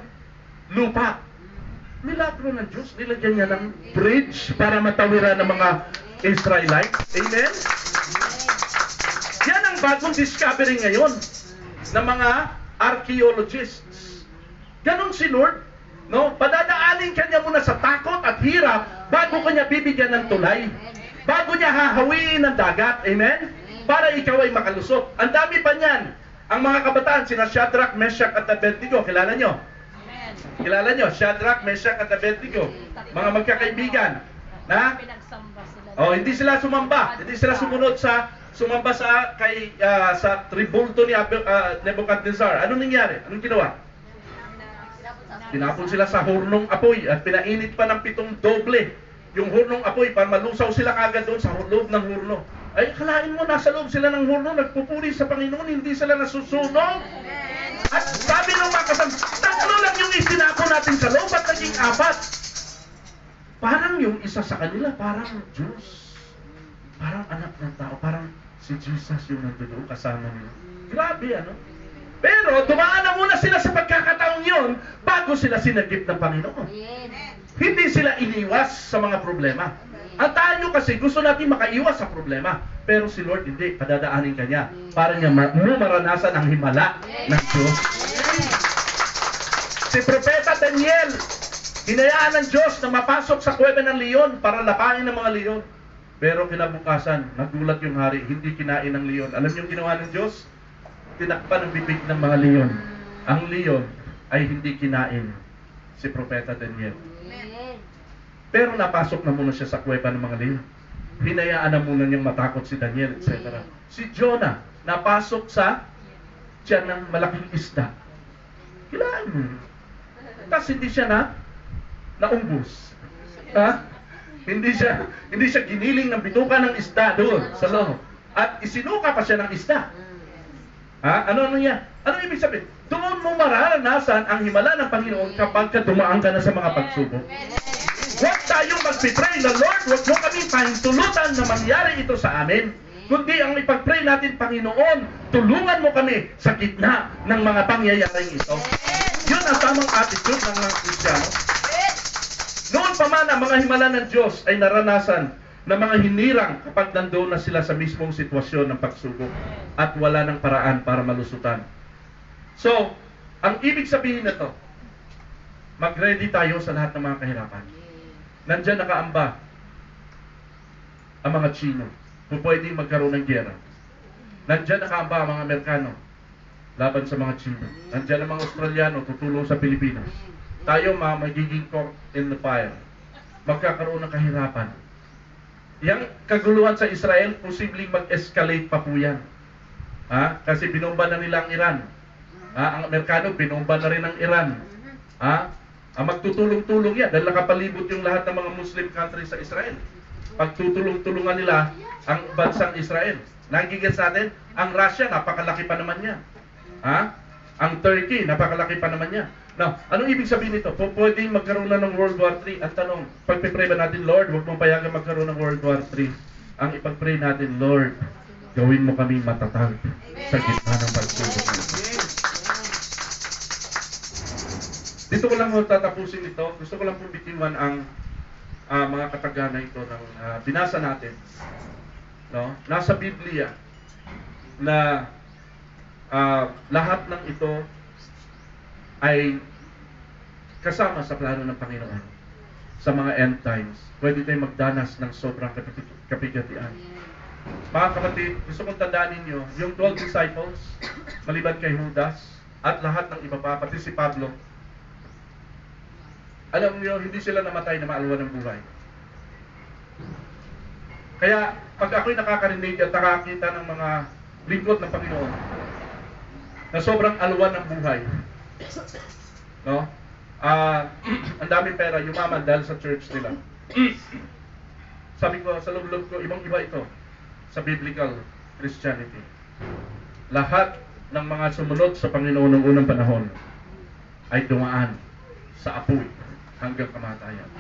lupa. Milagro ng Diyos, nilagyan niya ng bridge para matawiran ng mga Israelites. Amen? Yan ang bagong discovery ngayon ng mga archaeologists. Ganon si Lord. No? Padadaanin kanya muna sa takot at hirap bago kanya bibigyan ng tulay. Bago niya hahawiin ng dagat. Amen? Para ikaw ay makalusot. Ang dami pa niyan. Ang mga kabataan, sina Shadrach, Meshach at Abednego. Kilala nyo? Kilala nyo? Shadrach, Meshach at Abednego. Mga magkakaibigan. Hindi sila sumamba. Hindi sila sumunod sumamba sa tribulto ni Nebuchadnezzar. Ano nangyari? Anong ginawa? Pinapon sila sa hurnong apoy at pinainit pa ng 7 doble yung hurnong apoy para malusaw sila kagad doon sa loob ng hurno. Ay, kalain mo, nasa loob sila ng hurno, nagpupuri sa Panginoon, hindi sila nasusunog. At sabi ng mga kasama, 3 lang yung isinapon natin sa loob at naging 4. Parang yung isa sa kanila, parang Diyos. Parang anak ng tao, parang si Jesus yung nandoon kasama nila. Grabe, ano? Pero dumaan na muna sila sa pagkakataong yun bago sila sinagip ng Panginoon. Hindi sila iniwas sa mga problema. At tayo kasi gusto natin makaiwas sa problema. Pero si Lord hindi, padadaanin ka niya para niya maranasan ang himala ng Diyos. Si Propeta Daniel, hinayaan ng Diyos na mapasok sa kuweba ng leon para lapain ng mga leon. Pero kinabukasan, nagulat yung hari, hindi kinain ng leon. Alam niyo yung ginawa ng Diyos? Tinakpan ang bibig ng mga leon. Ang leon ay hindi kinain si Propeta Daniel. Pero napasok na muna siya sa kuweba ng mga leon. Hinayaan na muna niyang matakot si Daniel, etc. Si Jonah, napasok sa tiyan ng malaking isda. Kailangan mo. Tapos hindi siya naumbos. Ha? Hindi siya giniling ng bituka ng isda doon sa loob. At isinuka pa siya ng isda. Ha? Ano niya? Ano ibig sabihin? Doon mo mararanasan ang himala ng Panginoon kapag dumaan ka na sa mga pagsubok. Huwag tayong magpipray na, Lord, huwag mo kami pahintulutan na mangyari ito sa amin. Kundi ang ipag-pray natin, Panginoon, tulungan mo kami sa gitna ng mga pangyayaring ito. Yun ang tamang attitude ng mga Kristiyano. Noon pa man ang mga himala ng Diyos ay naranasan ng mga hinirang kapag nandoon na sila sa mismong sitwasyon ng pagsubok at wala ng paraan para malusutan. So, ang ibig sabihin na to, mag-ready tayo sa lahat ng mga kahirapan. Nandiyan nakaamba ang mga Chino kung pwedeng magkaroon ng giyera. Nandiyan nakaamba ang mga Amerikano laban sa mga Chino. Nandiyan ang mga Australiano tutulong sa Pilipinas. Tayo magiging caught in the fire. Magkakaroon ng kahirapan. Yang kaguluhan sa Israel, posibleng mag-escalate pa po yan. Ha? Kasi binomba na nila ang Iran. Ha? Ang Amerikano, binomba na rin ang Iran. Ha? Ang magtutulong-tulong yan dahil nakapalibot yung lahat ng mga Muslim countries sa Israel. Pagtutulong-tulungan nila ang bansang Israel. Nagigets natin, ang Russia, napakalaki pa naman yan. Ha? Ang Turkey, napakalaki pa naman yan. Now, anong ibig sabihin nito? Pwedeng magkaroon na ng World War III. Ang tanong, pagpipray ba natin, Lord, huwag mong payagan magkaroon ng World War III. Ang ipagpray natin, Lord, gawin mo kami matatag sa gitna ng pagsubok. Dito ko lang tatapusin ito. Gusto ko lang pong bitiwan ang mga katagana ito ng binasa natin. No? Nasa Biblia na lahat ng ito ay kasama sa plano ng Panginoon sa mga end times. Pwede tayong magdanas ng sobrang kapigatian. Mga kapatid, gusto kong tandaan ninyo, yung 12 disciples, maliban kay Judas, at lahat ng iba pa, pati si Pablo, alam niyo, hindi sila namatay na maalawan ng buhay. Kaya, pag ako'y nakakarinig at nakakita ng mga lingkod ng Panginoon, na sobrang alwan ng buhay, no? Ang daming pera, yumaman dahil sa church nila. Sabi ko, sa loob-loob ko, ibang-iba ito sa biblical Christianity. Lahat ng mga sumunod sa Panginoon ng unang panahon ay dumaan sa apoy hanggang kamatayan.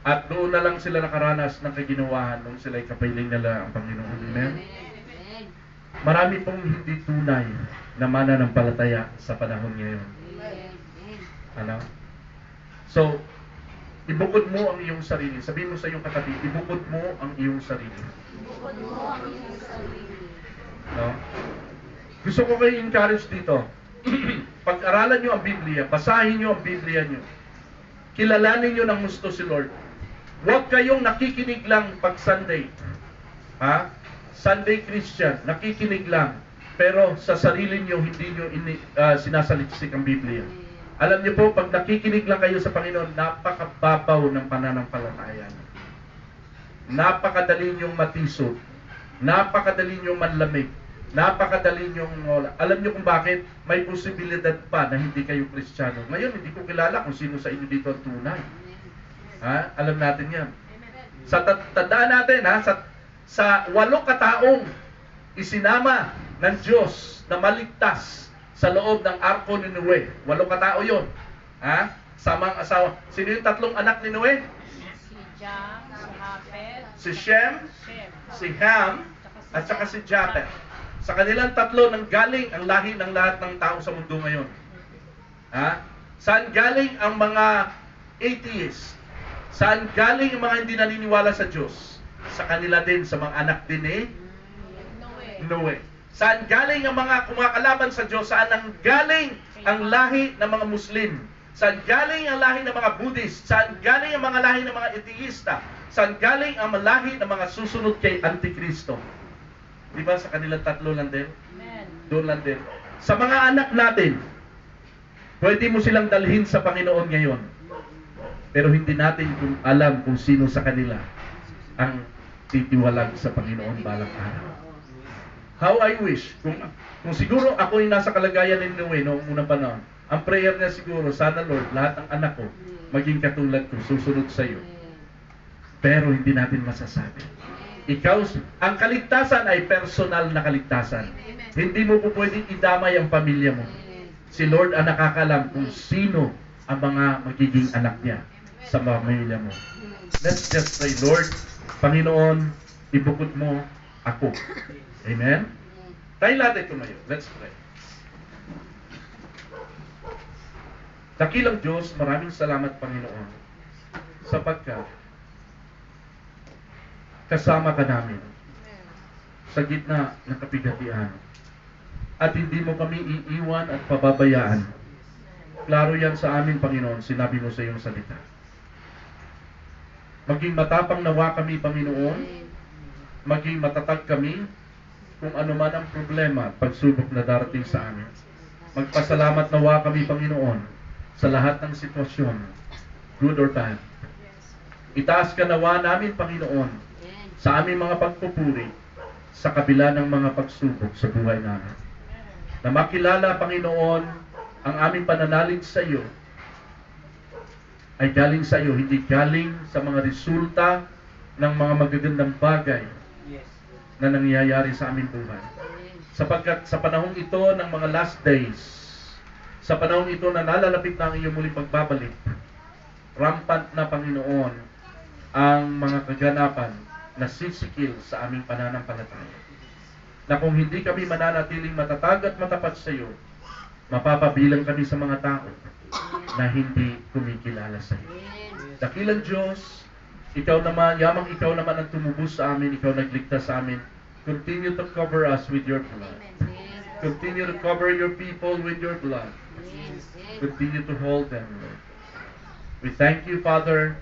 At doon na lang sila nakaranas ng kaginawahan nung sila'y kapiling nila ang Panginoon. Amen? Marami pong hindi tunay na mananampalataya sa panahon ngayon. Ano? So, ibukod mo ang iyong sarili. Sabihin mo sa iyong katabi, ibukod mo ang iyong sarili. No? Gusto ko kayo encourage dito. Pag-aralan nyo ang Biblia, basahin nyo ang Biblia nyo. Kilalanin nyo ng gusto si Lord. Huwag kayong nakikinig lang pag Sunday. Ha? Sunday Christian, nakikinig lang. Pero sa sarili nyo, hindi nyo sinasaliksik ang Biblia. Alam niyo po, pag nakikinig lang kayo sa Panginoon, napakababaw ng pananampalataya. Napakadali niyong matisod. Napakadali niyong manlamig. Napakadali niyong alam niyo kung bakit? May posibilidad pa na hindi kayo Kristiyano. Ngayon, hindi ko kilala kung sino sa inyo dito ang tunay. Ha? Alam natin yan. Sa tandaan natin, ha? Sa 8 kataong isinama ng Diyos na maligtas sa loob ng arko ni Noe. 8 katao yun. Ha? Samang asawa. Sino yung 3 anak ni Noe? Si Jam, si Hapet, Si Shem, si Ham, at saka si Japet. Sa kanilang tatlo nang galing ang lahi ng lahat ng tao sa mundo ngayon. Ha? Saan galing ang mga atheists? Saan galing ang mga hindi naniniwala sa Diyos? Sa kanila din, sa mga anak din ni Noe. Saan galing ang mga kumakalaban sa Diyos? Saan ang galing ang lahi ng mga Muslim? Saan galing ang lahi ng mga Buddhist? Saan galing ang mga lahi ng mga atheista? Saan galing ang lahi ng mga susunod kay Antikristo? Di ba sa kanilang tatlo lang din? Doon lang din. Sa mga anak natin, pwede mo silang dalhin sa Panginoon ngayon. Pero hindi natin alam kung sino sa kanila ang titiwalag sa Panginoon balang araw. How I wish, kung siguro ako yung nasa kalagayan ni Noe noong unang panahon, ang prayer niya siguro, sana Lord, lahat ng anak ko maging katulad ko, susunod sa iyo. Pero hindi natin masasabi. Ikaw, ang kaligtasan ay personal na kaligtasan. Hindi mo po pwedeng idamay ang pamilya mo. Si Lord ang nakakalam kung sino ang mga magiging anak niya sa pamilya mo. Let's just pray, Lord, Panginoon, ibukod mo ako. Amen? Tayo natin tumayo. Let's pray. Dakilang Diyos, maraming salamat, Panginoon, sapagkat kasama ka namin sa gitna ng kapigatian. At hindi mo kami iiwan at pababayaan. Klaro yan sa amin, Panginoon, sinabi mo sa iyong salita. Maging matapang nawa kami, Panginoon. Maging matatag kami kung ano man ang problema at pagsubok na darating sa amin. Magpasalamat nawa kami, Panginoon, sa lahat ng sitwasyon, good or bad. Itaas ka nawa namin, Panginoon, sa aming mga pagpupuri, sa kabila ng mga pagsubok sa buhay namin. Na makilala, Panginoon, ang aming pananalig sa iyo ay galing sa iyo, hindi galing sa mga resulta ng mga magagandang bagay na nangyayari sa aming buhay. Sapagkat sa panahong ito ng mga last days, sa panahong ito na nalalapit na ang iyong muling pagbabalik, rampant na, Panginoon, ang mga kaganapan na sisikil sa aming pananampalataya. Na kung hindi kami mananatiling matatag at matapat sa iyo, mapapabilang kami sa mga tao na hindi kumikilala sa iyo. Dakilang Diyos, ikaw naman, yamang ikaw naman ang tumubos sa amin, ikaw nagligtas sa amin. Continue to cover us with your blood. Continue to cover your people with your blood. Continue to hold them, Lord. We thank you, Father,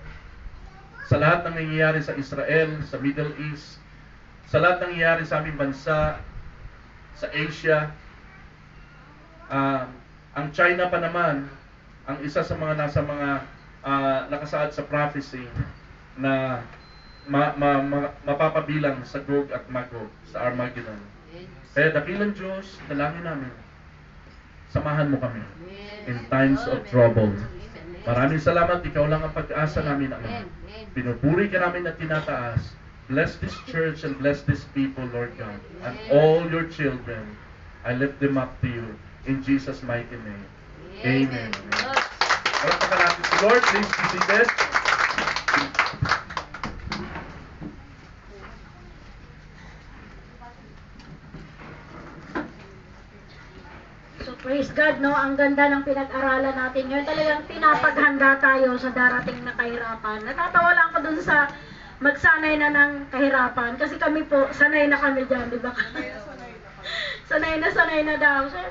sa lahat ng nangyayari sa Israel, sa Middle East, sa lahat ng nangyayari sa aming bansa, sa Asia. Ang China pa naman, ang isa sa mga nasa mga nakasaad sa prophecy na mapapabilang sa Gog at Magog, sa Armageddon. Kaya dakilang Diyos, dalangin namin, samahan mo kami in times of trouble. Maraming salamat, ikaw lang ang pag-asa namin, Ama. Pinupuri ka namin at tinataas. Bless this church and bless this people, Lord God, and all your children. I lift them up to you in Jesus' mighty name. Amen. Palakpakan natin si Lord. Please be seated. So praise God, no? Ang ganda ng pinag-aralan natin ngayon. Talagang pinapaghanda tayo sa darating na kahirapan. Natatawa lang ako dun sa magsanay na ng kahirapan. Kasi kami po, sanay na kami dyan, di ba? Sanay na daw.